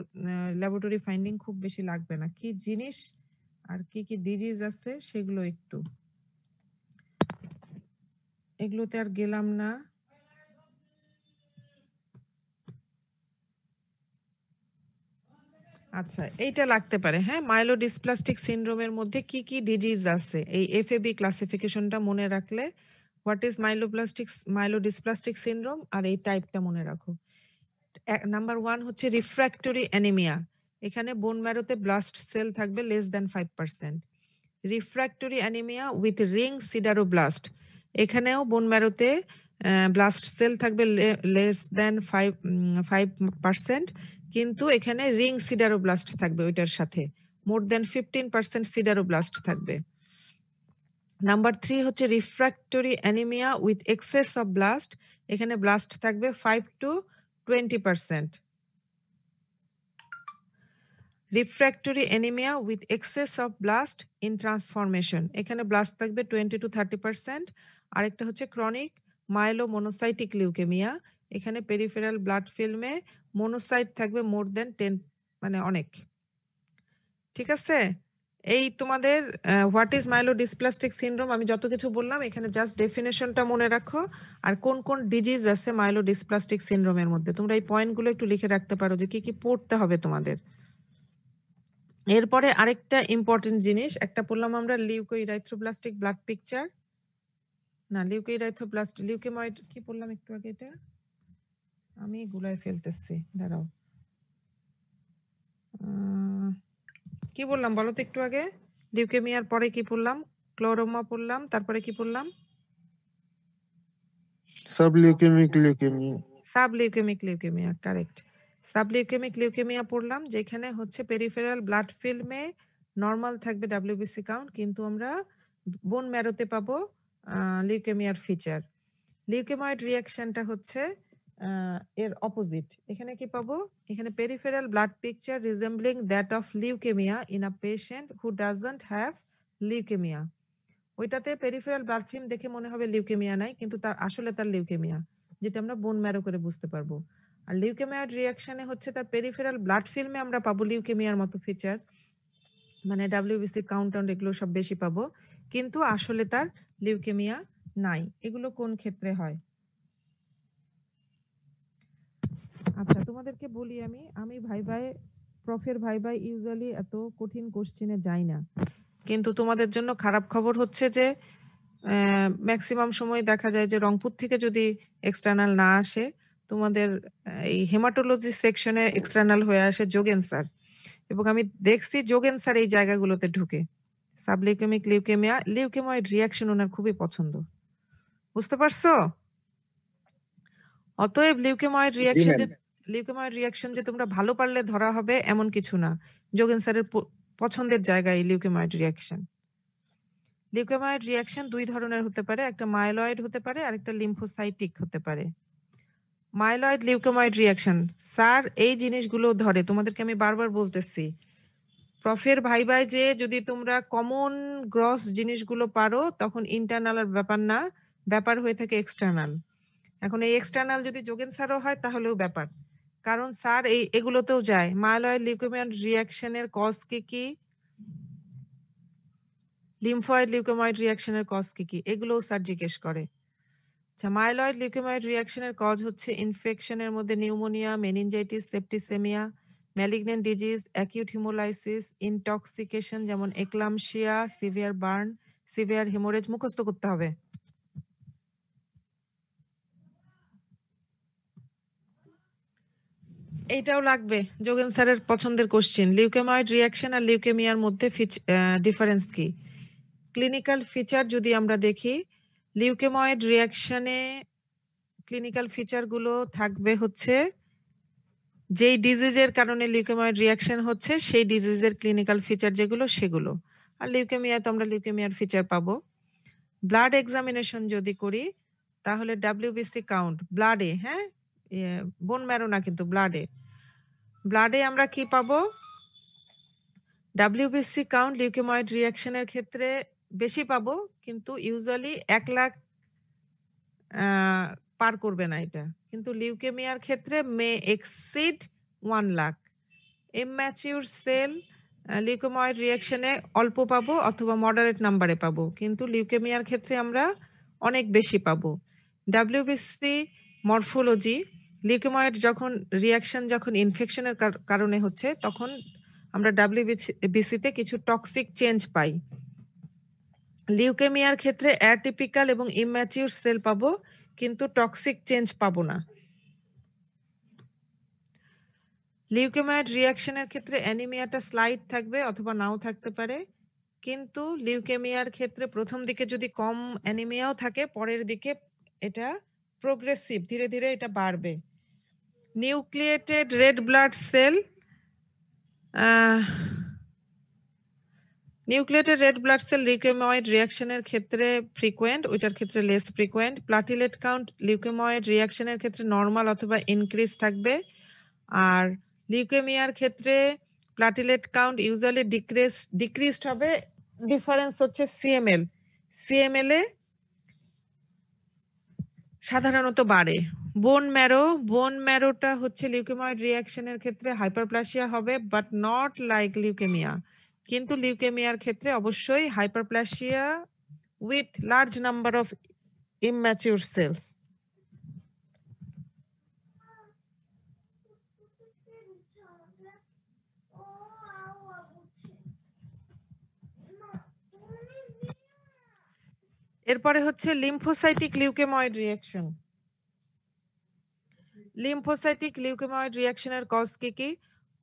[SPEAKER 1] ল্যাবরেটরি ফাইন্ডিং খুব বেশি লাগবে না। কি জিনিস আর কি কি ডিজিজ আছে সেগুলো একটু, এগুলোতে আর গেলাম না। আচ্ছা, এইটা লাগতে পারে। হ্যাঁ, মাইলোডিসপ্লাস্টিক সিনড্রোমের মধ্যে কি কি ডিজিজ আছে এই এফএবি ক্লাসিফিকেশনটা মনে রাখলে হোয়াট ইজ মাইলোডিসপ্লাস্টিক সিনড্রোম আর এই টাইপটা মনে রাখো। নাম্বার 1 হচ্ছে রিফ্র্যাক্টরি অ্যানিমিয়া। এখানে বোন ম্যারোতে ব্লাস্ট সেল থাকবে less than 5%। Refractory anaemia with ring sideroblast, এখানেও বোন ম্যারোতে ব্লাস্ট সেল থাকবে লেস দ্যান 5%, কিন্তু এখানে রিং সিডারোব্লাস্ট থাকবে ওইটার সাথে, মোর দ্যান 15% সিডারোব্লাস্ট থাকবে। নাম্বার 3 হচ্ছে refractory anaemia with access of blast, এখানে ব্লাস্ট থাকবে 5 to 20%। Refractory anaemia with access of blast in transformation, এখানে ব্লাস্ট থাকবে 20 to 30%। আরেকটা হচ্ছে ক্রনিক মাইলোমোনোসাইটিক লিউকেমিয়া, এখানে পেরিফেরাল ব্লাড ফিল্মে মোনোসাইট থাকবে মোর দেন 10, মানে অনেক। ঠিক আছে, এই তোমাদের হোয়াট ইজ মাইলোডিসপ্লাস্টিক সিনড্রোম আমি যত কিছু বললাম এখানে জাস্ট ডেফিনেশনটা মনে রাখো আর কোন কোন ডিজিজ আছে মাইলোডিসপ্লাস্টিক সিনড্রোমের মধ্যে তোমরা এই পয়েন্টগুলো একটু লিখে রাখতে পারো যে কি কি পড়তে হবে তোমাদের। এরপরে আরেকটা ইম্পর্টেন্ট জিনিস একটা পড়লাম আমরা লিউকোইরাইথ্রোব্লাস্টিক ব্লাড পিকচার, না লিউকেময়েড কি পড়লাম একটু আগে, এটা আমি গুলায় ফেলতেছি, দাঁড়াও। কি বললাম বলো তো একটু আগে? লিউকেমিয়ার পরে কি পড়লাম? ক্লোরোমা পড়লাম, তারপরে কি পড়লাম?
[SPEAKER 6] Subleukaemic leukaemia.
[SPEAKER 1] Subleukaemic leukaemia, correct. Subleukaemic leukaemia পড়লাম যেখানে হচ্ছে পেরিফেরাল ব্লাড ফিল্মে নরমাল থাকবে ডাব্লিউবিসি কাউন্ট, কিন্তু আমরা বোন ম্যারোতে পাবো লিউকেমিয়ার ফিচার। লিউকেময়েড রিঅ্যাকশনটা হচ্ছে এর অপোজিট। এখানে কি পাবো? এখানে peripheral blood picture রিজেম্বলিং that of leukaemia in a patient who doesn't have leukaemia. ওইটাতে পেরিফেরাল ব্লাড ফিল্ম দেখে মনে হবে লিউকেমিয়া নাই, কিন্তু তার আসলে তার লিউকেমিয়া, যেটা আমরা বোন ম্যারো করে বুঝতে পারবো। আর লিউকেমিয়ার রিঅ্যাকশনে হচ্ছে তার পেরিফেরাল ব্লাড ফিল্মে আমরা পাবো লিউকেমিয়ার মতো ফিচার, মানে ডাব্লিউবিসি কাউন্ট এগুলো সব বেশি পাবো, কিন্তু আসলে তার লিউকেমিয়া নাই। এগুলো কোন ক্ষেত্রে হয়? আচ্ছা, তোমাদেরকে বলি আমি ভাইভায় প্রফের ভাইভায় ইউজুয়ালি এত কঠিন কোশ্চেনে যাই না, কিন্তু তোমাদের জন্য খারাপ খবর হচ্ছে যে ম্যাক্সিমাম সময় দেখা যায় যে রংপুর থেকে যদি এক্সটার্নাল না আসে, তোমাদের এই হেমাটোলজি সেকশনে এক্সটার্নাল হয়ে আসে যোগেন স্যার, এবং আমি দেখছি যোগেন স্যার এই জায়গাগুলোতে ঢুকে। সাবলিউকেমিক লিউকেমিয়া, লিউকেময়েড রিঅ্যাকশন ওনার খুবই পছন্দ, বুঝতে পারছো? অতএব লিউকেময়েড রিঅ্যাকশন যে তোমরা ভালো পারলে ধরা হবে এমন কিছু না। যোগেন স্যারের পছন্দের জায়গায় লিউকেময়েড রিঅ্যাকশন। লিউকেময়েড রিঅ্যাকশন দুই ধরনের হতে পারে, একটা মাইলয়েড হতে পারে আর একটা লিম্ফোসাইটিক হতে পারে। মাইলয়েড লিউকেময়েড রিঅ্যাকশন স্যার এই জিনিসগুলো ধরে, তোমাদেরকে আমি বারবার বলতেছি প্রফের ভাইভাই যে যদি তোমরা কমন গ্রস জিনিসগুলো পারো তখন ইন্টারনাল আর ব্যাপার না, ব্যাপার হয়ে থাকে এক্সটার্নাল। এখন এই এক্সটার্নাল যদি যোগেন স্যারও হয় তাহলেও ব্যাপার, কারণ স্যার এগুলোতেও যায়। মাইলয়েড লিউকেমিয়া রিঅ্যাকশনের কজ কি, লিম্ফয়েড লিউকেময়েড রিঅ্যাকশনের কজ কি, এগুলোও স্যার জিজ্ঞেস করে। আচ্ছা, মাইলয়েড লিউকেময়েড রিঅ্যাকশনের কজ হচ্ছে ইনফেকশনের মধ্যে pneumonia, meningitis, septicaemia, malignant disease, acute haemolysis, intoxication যেমন eclampsia, severe burn, severe haemorrhage মুখস্থ করতে হবে। এইটাও লাগবে, যোগেন স্যারের পছন্দের কোশ্চেন। লিউকেময়েড রিঅ্যাকশন আর লিউকেমিয়ার মধ্যে ডিফারেন্স কি? ক্লিনিক্যাল ফিচার যদি আমরা দেখি, লিউকেময়েড রিঅ্যাকশনে ক্লিনিক্যাল ফিচারগুলো থাকবে হচ্ছে যেই ডিজিজের কারণে লিউকেময়েড রিঅ্যাকশন হচ্ছে সেই ডিজিজের ক্লিনিক্যাল ফিচার যেগুলো সেগুলো। আর লিউকেমিয়ায় তো আমরা লিউকেমিয়ার ফিচার পাবো। ব্লাড এক্সামিনেশন যদি করি তাহলে WBC কাউন্ট ব্লাডে, হ্যাঁ, বোন ম্যারো না, কিন্তু ব্লাডে আমরা কি পাবো? WBC কাউন্ট লিউকেময়েড রিঅ্যাকশনের ক্ষেত্রে বেশি পাবো, কিন্তু ইউজুয়ালি 1 লাখ পার করবে না এটা, কিন্তু লিউকেমিয়ার ক্ষেত্রে মে এক্সিড 1 লাখ। ইম্যাচিউর সেল লিউকেময়েড রিঅ্যাকশনে অল্প পাবো অথবা মডারেট নাম্বারে পাবো, কিন্তু লিউকেমিয়ার ক্ষেত্রে আমরা অনেক বেশি পাবো। WBC মরফোলজি, লিউকেময়েড যখন রিঅ্যাকশন যখন ইনফেকশনের কারণে হচ্ছে তখন আমরা WBC-তে কিছু টক্সিক চেঞ্জ পাই। লিউকেমিয়ার ক্ষেত্রে অ্যাটিপিক্যাল এবং ইম্যাচিউর সেল পাবো, কিন্তু টক্সিক চেঞ্জ পাবো না। লিউকেময়েড রিঅ্যাকশনের ক্ষেত্রে অ্যানিমিয়াটা স্লাইড থাকবে অথবা নাও থাকতে পারে, কিন্তু লিউকেমিয়ার ক্ষেত্রে প্রথম দিকে যদি কম অ্যানিমিয়াও থাকে, পরের দিকে এটা প্রোগ্রেসিভ, ধীরে ধীরে এটা বাড়বে। Nucleated red blood cell, nucleated red blood cell leukaemoid রিঅ্যাকশনের ক্ষেত্রে ফ্রিকোয়েন্ট, ওইটার ক্ষেত্রে less frequent. Platelet count leukaemoid রিঅ্যাকশনের ক্ষেত্রে নরমাল অথবা ইনক্রিজ থাকবে, আর লিউকেমিয়ার ক্ষেত্রে প্লাটিলেট কাউন্ট ইউজুয়ালি ডিক্রিজড হবে। ডিফারেন্স হচ্ছে সিএমএল এ সাধারণত বাড়ে। বোন ম্যারোটা হচ্ছে লিউকেময়েড রিঅ্যাকশনের ক্ষেত্রে হাইপারপ্লাসিয়া হবে, বাট নট লাইক লিউকেমিয়া, কিন্তু লিউকেমিয়ার ক্ষেত্রে অবশ্যই hyperplasia with large number of immature cells. এরপরে হচ্ছে lymphocytic leukaemoid reaction. Lymphocytic leukaemoid রিঅ্যাকশনের কজ কি?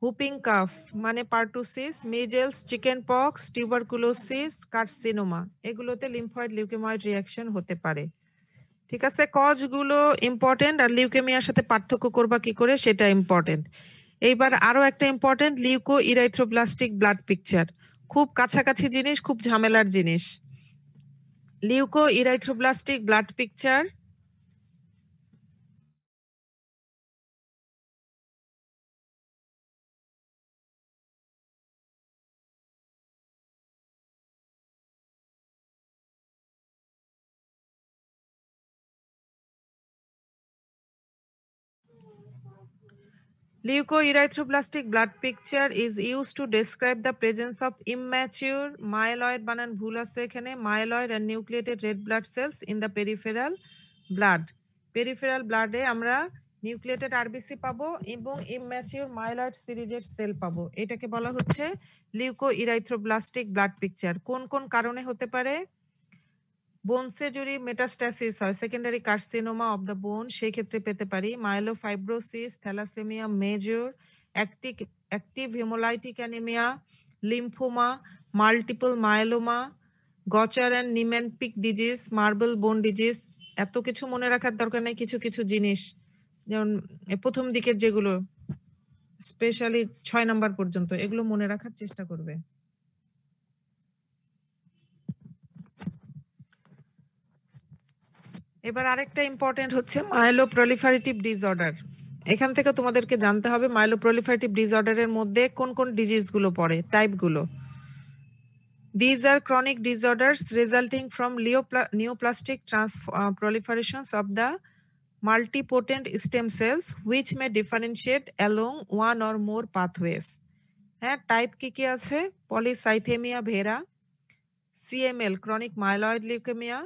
[SPEAKER 1] হুপিং কাফ মানে pertussis, measles, chicken pox, tuberculosis, carcinoma, এগুলোতে লিম্ফয়েড লিউকেময়েড রিঅ্যাকশন হতে পারে। ঠিক আছে, কজগুলো ইম্পর্টেন্ট, আর লিউকেমিয়ার সাথে পার্থক্য করবা কি করে সেটা ইম্পর্টেন্ট। এইবার আরো একটা important, leukoerythroblastic blood picture, খুব কাছাকাছি জিনিস, খুব ঝামেলার জিনিস। Leukoerythroblastic blood picture Leukoerythroblastic blood picture is used to describe the presence of immature myeloid বানান ভুল আছে এখানে, myeloid and nucleated red blood cells in the peripheral blood. Peripheral blood-এ আমরা নিউক্লিয়েটেড আরবিসি পাবো এবং immature myeloid সিরিজের sell পাবো। এটাকে বলা হচ্ছে লিউকোইরাইথ্রোব্লাস্টিক ব্লাড পিকচার। কোন কোন কারণে হতে পারে? বোনসে যদি মেটাস্ট্যাসিস হয়, secondary carcinoma of the bone, সেই ক্ষেত্রে পেতে পারি। Myelofibrosis, thalassaemia major, active haemolytic anaemia, lymphoma, multiple myeloma, Gaucher and Niemann Pick disease, marble bone disease. এত কিছু মনে রাখার দরকার নেই, কিছু কিছু জিনিস যেমন প্রথম দিকের যেগুলো স্পেশালি 6 নাম্বার পর্যন্ত, এগুলো মনে রাখার চেষ্টা করবে। এবার আরেকটা ইম্পর্টেন্ট হচ্ছে মাইলোপ্রলিফারেটিভ ডিসঅর্ডার। এখান থেকে তোমাদেরকে জানতে হবে মাইলোপ্রলিফারেটিভ ডিসঅর্ডারের মধ্যে কোন কোন ডিজিজগুলো পড়ে, টাইপগুলো। These are chronic disorders resulting from neoplastic proliferations of the multipotent stem cells which may differentiate along one or more pathways. হ্যাঁ, টাইপ কি আছে? Polycythaemia vera, CML chronic myeloid leukemia,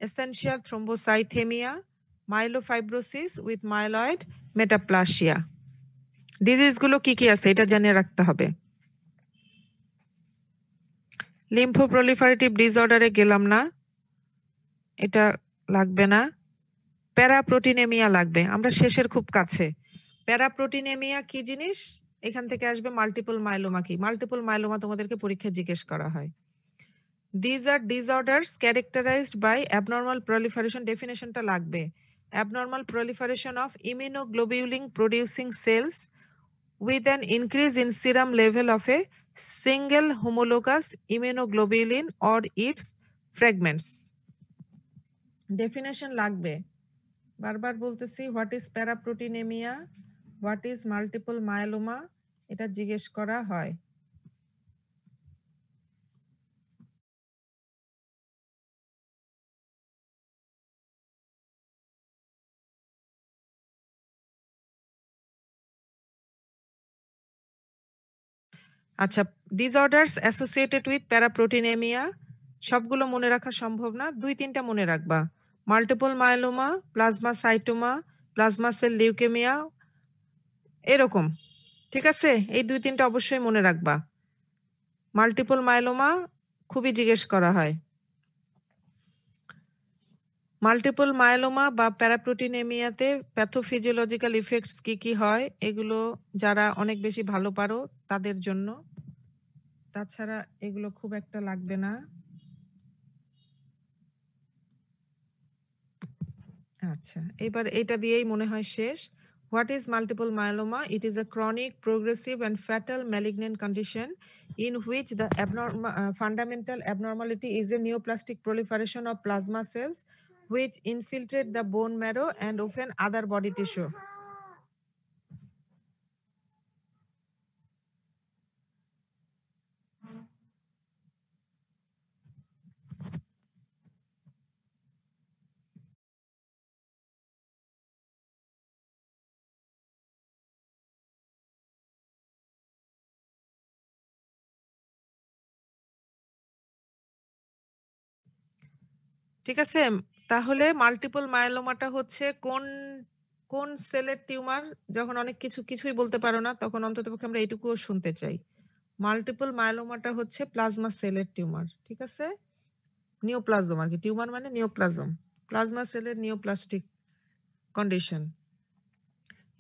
[SPEAKER 1] essential thrombocythemia, myelofibrosis with myeloid metaplasia. ডিজিজগুলো কি আছে এটা জেনে রাখতে হবে। লিম্ফোপ্রলিফারেটিভ ডিসঅর্ডারে গেলাম না, এটা লাগবে না। প্যারাপ্রোটিনেমিয়া লাগবে, আমরা শেষের খুব কাছে। প্যারাপ্রোটিনেমিয়া কি জিনিস? এখান থেকে আসবে মাল্টিপল মাইলোমা কি। মাল্টিপল মাইলোমা তোমাদেরকে পরীক্ষায় জিজ্ঞেস করা হয়। These are disorders characterized by abnormal proliferation. Definitionটা লাগবে। Abnormal proliferation of immunoglobulin producing cells with an increase in serum level of a single homologous immunoglobulin or its fragments. Definition লাগবে। বারবার বলতেছি, what is paraproteinaemia, what is multiple myeloma, এটা জিজ্ঞেস করা হয়। আচ্ছা, disorders associated with paraproteinemia সবগুলো মনে রাখা সম্ভব না, 2-3টা মনে রাখবা। Multiple myeloma, plasmacytoma, plasma cell leukaemia, এরকম। ঠিক আছে, এই 2-3টা অবশ্যই মনে রাখবা। মাল্টিপল মায়োলোমা খুবই জিজ্ঞেস করা হয়। মাল্টিপল মায়োলোমা বা প্যারাপ্রোটিনেমিয়াতে প্যাথোফিজিওলজিক্যাল ইফেক্টস কি কি হয়, এগুলো যারা অনেক বেশি ভালো পারো তাদের জন্য, তাছাড়া এগুলো খুব একটা লাগবে না। আচ্ছা, এবার এটা দিয়েই মনে হয় শেষ। What is multiple myeloma? It is a chronic, progressive and fatal malignant condition in which the fundamental abnormality is a neoplastic proliferation of plasma cells which infiltrate the bone marrow and often other body tissue. ঠিক আছে, তাহলে multiple মায়োলোমাটা হচ্ছে কোন কোন সেলের tumour? যখন অনেক কিছুই বলতে পারো না, তখন অন্ততপক্ষে আমরা এইটুকুও শুনতে চাই। মাল্টিপল মায়োলোমাটা হচ্ছে প্লাজমা সেলের টিউমার। ঠিক আছে, নিওপ্লাজম আর কি, টিউমার মানে নিওপ্লাজম, প্লাজমা সেলের নিওপ্লাস্টিক কন্ডিশন।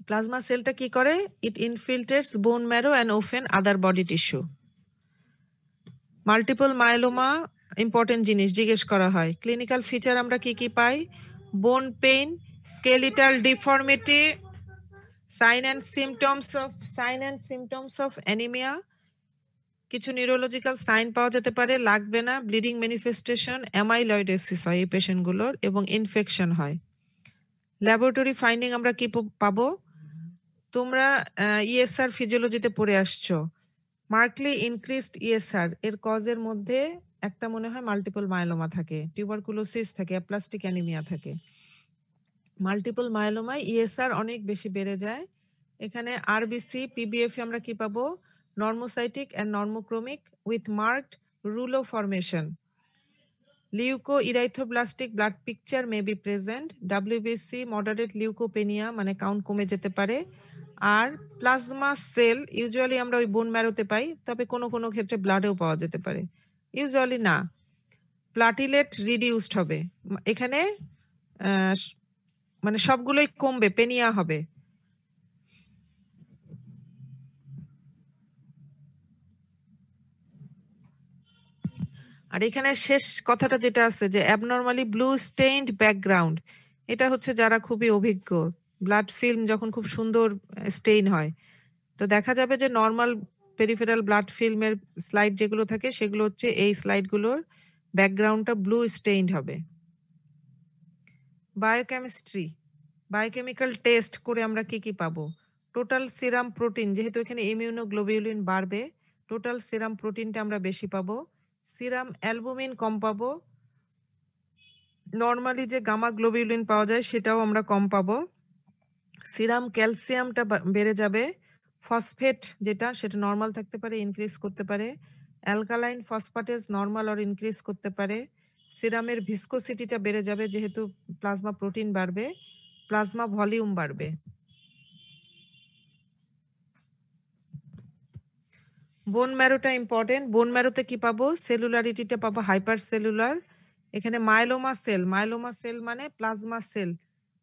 [SPEAKER 1] প্লাজমা সেলটা কি করে? It infiltrates bone marrow and often other body tissue. Multiple myeloma important জিনিস জিজ্ঞেস করা হয়। ক্লিনিক্যাল ফিচার আমরা কি কি পাই? Bone pain, skeletal deformity, sign and symptoms of anaemia, কিছু নিউরোলজিক্যাল সাইন পাওয়া যেতে পারে, লাগবে না। ব্লিডিং ম্যানিফেস্টেশন, অ্যামাইলয়েডোসিস হয় এই পেশেন্টগুলোর, এবং ইনফেকশন হয়। ল্যাবরেটরি ফাইন্ডিং আমরা কি পাবো? তোমরা ইএসআর ফিজিওলজিতে পড়ে আসছো। মার্কলি ইনক্রিজড ইএসআর এর কজের মধ্যে একটা মনে হয় মাল্টিপল মায়োলোমা থাকে, টিউবারকুলোসিস থাকে, অ্যাপ্লাস্টিক অ্যানিমিয়া থাকে। মাল্টিপল মায়োলোমায় ইএসআর অনেক বেশি বেড়ে যায়। এখানে আরবিসি, পিবিএফ আমরা কি পাবো? Normocytic and normochromic with marked রুলো formation. Leukoerythroblastic blood picture may be present. WBC moderate leukopenia, মানে কাউন্ট কমে যেতে পারে। আর প্লাজমা সেল ইউজুয়ালি আমরা ওই বোন ম্যারোতে পাই, তবে কোনো কোনো ক্ষেত্রে ব্লাডেও পাওয়া যেতে পারে, ইউজুয়ালি না। প্লাটিলেট রিডিউসড হবে, এখানে মানে সবগুলোই কমবে, পেনিয়া হবে। আর এখানে শেষ কথাটা যেটা আছে যে অ্যাবনর্মালি ব্লু স্টেইনড ব্যাকগ্রাউন্ড, এটা হচ্ছে যারা খুবই অভিজ্ঞ, ব্লাড ফিল্ম যখন খুব সুন্দর স্টেইন হয়, তো দেখা যাবে যে নর্মাল পেরিফেরাল ব্লাড ফিল্মের স্লাইড যেগুলো থাকে সেগুলো হচ্ছে এই স্লাইডগুলোর ব্যাকগ্রাউন্ডটা ব্লু স্টেইনড হবে। বায়োকেমিস্ট্রি, বায়োকেমিক্যাল টেস্ট করে আমরা কি কি পাবো? টোটাল সিরাম প্রোটিন, যেহেতু এখানে ইমিউনোগ্লোবিউলিন বাড়বে, টোটাল সিরাম প্রোটিনটা আমরা বেশি পাবো। সিরাম অ্যালবুমিন কম পাবো। নর্মালি যে গামা গ্লোবিউলিন পাওয়া যায় সেটাও আমরা কম পাবো। সিরাম ক্যালসিয়ামটা বেড়ে যাবে। ফসফেট যেটা, সেটা নর্মাল থাকতে পারে, ইনক্রিজ করতে পারে। অ্যালকালাইন ফসফেটেজ নর্মাল আর ইনক্রিজ করতে পারে। সিরামের ভিসকোসিটিটা বেড়ে যাবে যেহেতু প্লাজমা প্রোটিন বাড়বে, প্লাজমা ভলিউম বাড়বে। বোন ম্যারোটা ইম্পর্টেন্ট। বোন ম্যারোতে কি পাবো? সেলুলারিটিটা পাবো হাইপার সেলুলার। এখানে মাইলোমা সেল মানে প্লাজমা সেল,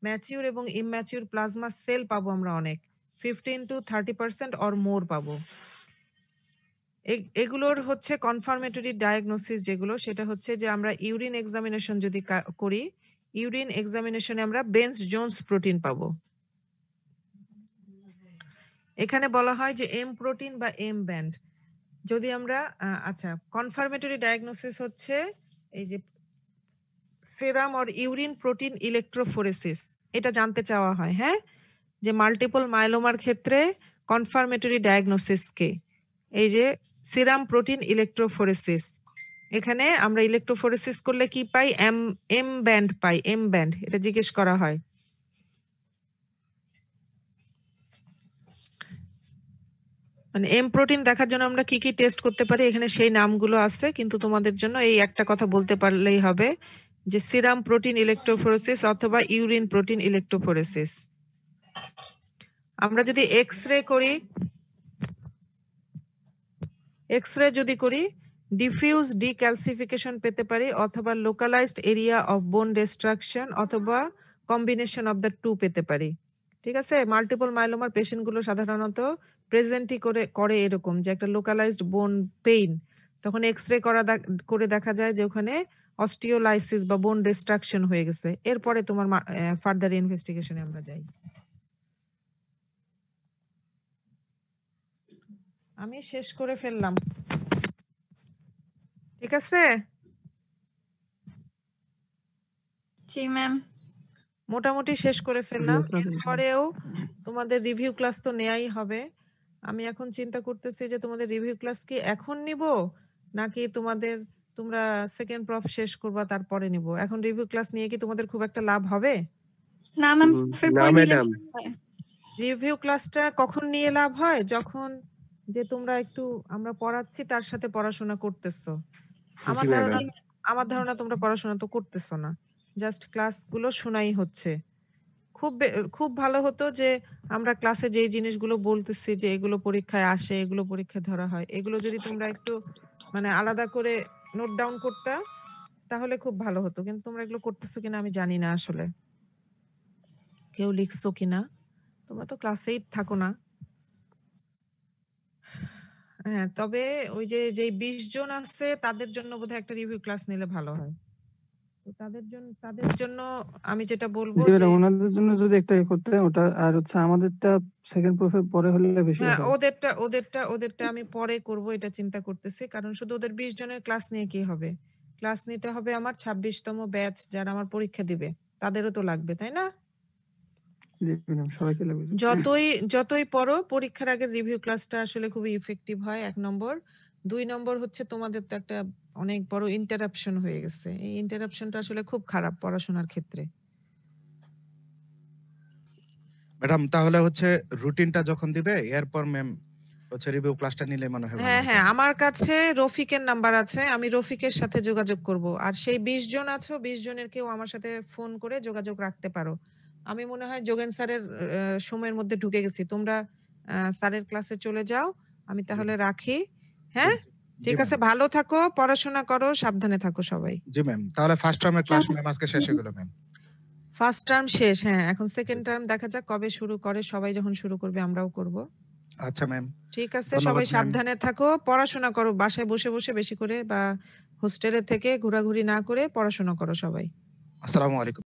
[SPEAKER 1] ম্যাচিউর এবং ইমম্যাচিউর প্লাজমা সেল পাবো আমরা অনেক, 15 to 30% অর মোর পাবো। এগুলোর হচ্ছে কনফার্মেটরি ডায়াগনোসিস যেগুলো সেটা হচ্ছে যে আমরা ইউরিন এক্সামিনেশন যদি করি, ইউরিন এক্সামিনেশনে আমরা বেঞ্চ জোন্স প্রোটিন পাবো। এখানে বলা হয় যে এম প্রোটিন বা এম ব্যান্ড যদি আমরা আচ্ছা, কনফার্মেটরি ডায়াগনোসিস হচ্ছে এই যে সেরাম অর ইউরিন প্রোটিন ইলেকট্রোফোরেসিস, এটা জানতে চাওয়া হয়, হ্যাঁ, যে মাল্টিপল মাইলোমার ক্ষেত্রে কনফার্মেটরি ডায়াগনোসিস কে, এই যে সিরাম প্রোটিন ইলেকট্রোফোরেসিস। এখানে আমরা ইলেকট্রোফোরেসিস করলে কি পাই? এম ব্যান্ড পাই, এম ব্যান্ড, এটা জিজ্ঞেস করা হয়। মানে এম প্রোটিন দেখার জন্য আমরা কি কি টেস্ট করতে পারি এখানে সেই নামগুলো আছে, কিন্তু তোমাদের জন্য এই একটা কথা বলতে পারলেই হবে যে সিরাম প্রোটিন ইলেকট্রোফোরেসিস অথবা ইউরিন প্রোটিন ইলেকট্রোফোরেসিস। আমরা যদি এক্স-রে করি, এক্স-রে যদি করি ডিফিউজ ডিক্যালসিফিকেশন পেতে পারি অথবা localised area of bone destruction অথবা কম্বিনেশন অফ দ্য টু পেতে পারি। ঠিক আছে, মাল্টিপল মাইলোমার পেশেন্টগুলো সাধারণত প্রেজেন্টই করে এরকম যে একটা লোকালাইজড বোন পেইন, তখন এক্স-রে করে দেখা যায় যে ওখানে অস্টিওলাইসিস বা বোন ডিস্ট্রাকশন হয়ে গেছে। এরপরে তোমার ফার্দার ইনভেস্টিগেশনে আমরা যাই। আমি শেষ করে ফেললাম, ঠিক আছে?
[SPEAKER 7] জি ম্যাম।
[SPEAKER 1] মোটামুটি শেষ করে ফেললাম। এরপরেও তোমাদের রিভিউ ক্লাস তো নেয়াই হবে। আমি এখন চিন্তা করতেছি যে তোমাদের রিভিউ ক্লাস কি এখন নিব নাকি তোমরা সেকেন্ড প্রফ শেষ করবা তারপরে নিব? এখন রিভিউ ক্লাস নিয়ে কি তোমাদের খুব একটা লাভ হবে?
[SPEAKER 7] না ম্যাম,
[SPEAKER 6] না ম্যাডাম,
[SPEAKER 1] রিভিউ ক্লাসটা কখন নিয়ে লাভ হয়? যখন যে তোমরা একটু আমরা পড়াচ্ছি তার সাথে পড়াশোনা করতেছো।
[SPEAKER 6] জি ম্যাডাম,
[SPEAKER 1] আমার ধারণা তোমরা পড়াশোনা তো করতেছো না, জাস্ট ক্লাসগুলো শোনাই হচ্ছে। খুব ভালো হতো যে আমরা ক্লাসে যেই জিনিসগুলো বলতেছি যে এগুলো পরীক্ষায় আসে, এগুলো পরীক্ষায় ধরা হয়, এগুলো যদি তোমরা একটু মানে আলাদা করে নোট ডাউন করতা তাহলে খুব ভালো হতো। কিন্তু তোমরা এগুলো করতেছো কিনা আমি জানি না, আসলে কেউ লিখছো কিনা, তোমরা তো ক্লাসেই থাকো না। হ্যাঁ, তবে ওই যে 20 জন আছে তাদের জন্য বোধহয় একটা রিভিউ ক্লাস নিলে ভালো হয়। তো তাদের জন্য আমি যেটা বলবো
[SPEAKER 3] জি
[SPEAKER 1] যে
[SPEAKER 3] ম্যাডাম, ওনাদের জন্য যদি একটা করতে ওটা, আর হচ্ছে আমাদেরটা সেকেন্ড প্রফে পরে হলে বেশি
[SPEAKER 1] হ্যাঁ,
[SPEAKER 3] ভালো।
[SPEAKER 1] ওদেরটা আমি পরে করব এটা চিন্তা করতেছি, কারণ শুধু ওদের 20 জনের ক্লাস নিয়ে কি হবে? ক্লাস নিতে হবে আমার 26তম ব্যাচ যারা আমার পরীক্ষা দিবে, তাদেরও তো লাগবে, তাই না?
[SPEAKER 3] জি ম্যাডাম, সবাইকে লাগবে।
[SPEAKER 1] যতই পড়ো পরীক্ষার আগের রিভিউ ক্লাসটা আসলে খুবই ইফেক্টিভ হয়, 1 নম্বর। 2 নম্বর হচ্ছে তোমাদের তো একটা অনেক বড় ইন্টারাপশন হয়ে গেছে, এই ইন্টারাপশনটা আসলে খুব খারাপ পড়াশোনার ক্ষেত্রে।
[SPEAKER 2] ম্যাডাম তাহলে হচ্ছে রুটিনটা যখন দিবে এরপর ম্যাম হচ্ছে রিভিউ ক্লাসটা নিলে মনে হয় ভালো
[SPEAKER 1] হ্যাঁ
[SPEAKER 2] হতো।
[SPEAKER 1] হ্যাঁ, আমার কাছে রফিকের নাম্বার আছে, আমি রফিকের সাথে যোগাযোগ করব। আর সেই 20 জন আছো, 20 জনের কেউ আমার সাথে ফোন করে যোগাযোগ রাখতে পারো। আমি মনে হয় যোগেন স্যারের সময়ের মধ্যে ঢুকে গেছি, তোমরা স্যারের ক্লাসে চলে যাও, আমি তাহলে রাখি। হ্যাঁ, ঠিক আছে, ভালো থাকো, পড়াশোনা করো, সাবধানে থাকো সবাই।
[SPEAKER 2] জি ম্যাম, তাহলে ফার্স্ট টার্মের ক্লাস ম্যাম আজকে শেষ হয়ে গেল ম্যাম।
[SPEAKER 1] ফার্স্ট টার্ম শেষ, হ্যাঁ, এখন সেকেন্ড টার্ম দেখা যাক কবে শুরু করে, সবাই যখন শুরু করবে আমরাও করব।
[SPEAKER 2] আচ্ছা ম্যাম,
[SPEAKER 1] ঠিক আছে,
[SPEAKER 2] ধন্যবাদ
[SPEAKER 1] সবাই
[SPEAKER 2] ম্যাম।
[SPEAKER 1] সাবধানে থাকো, পড়াশোনা করো, বাসায় বসে বসে বেশি করে বা হোস্টেলে থেকে ঘোরাঘুরি না করে পড়াশোনা করো সবাই।
[SPEAKER 2] আসসালামু আলাইকুম।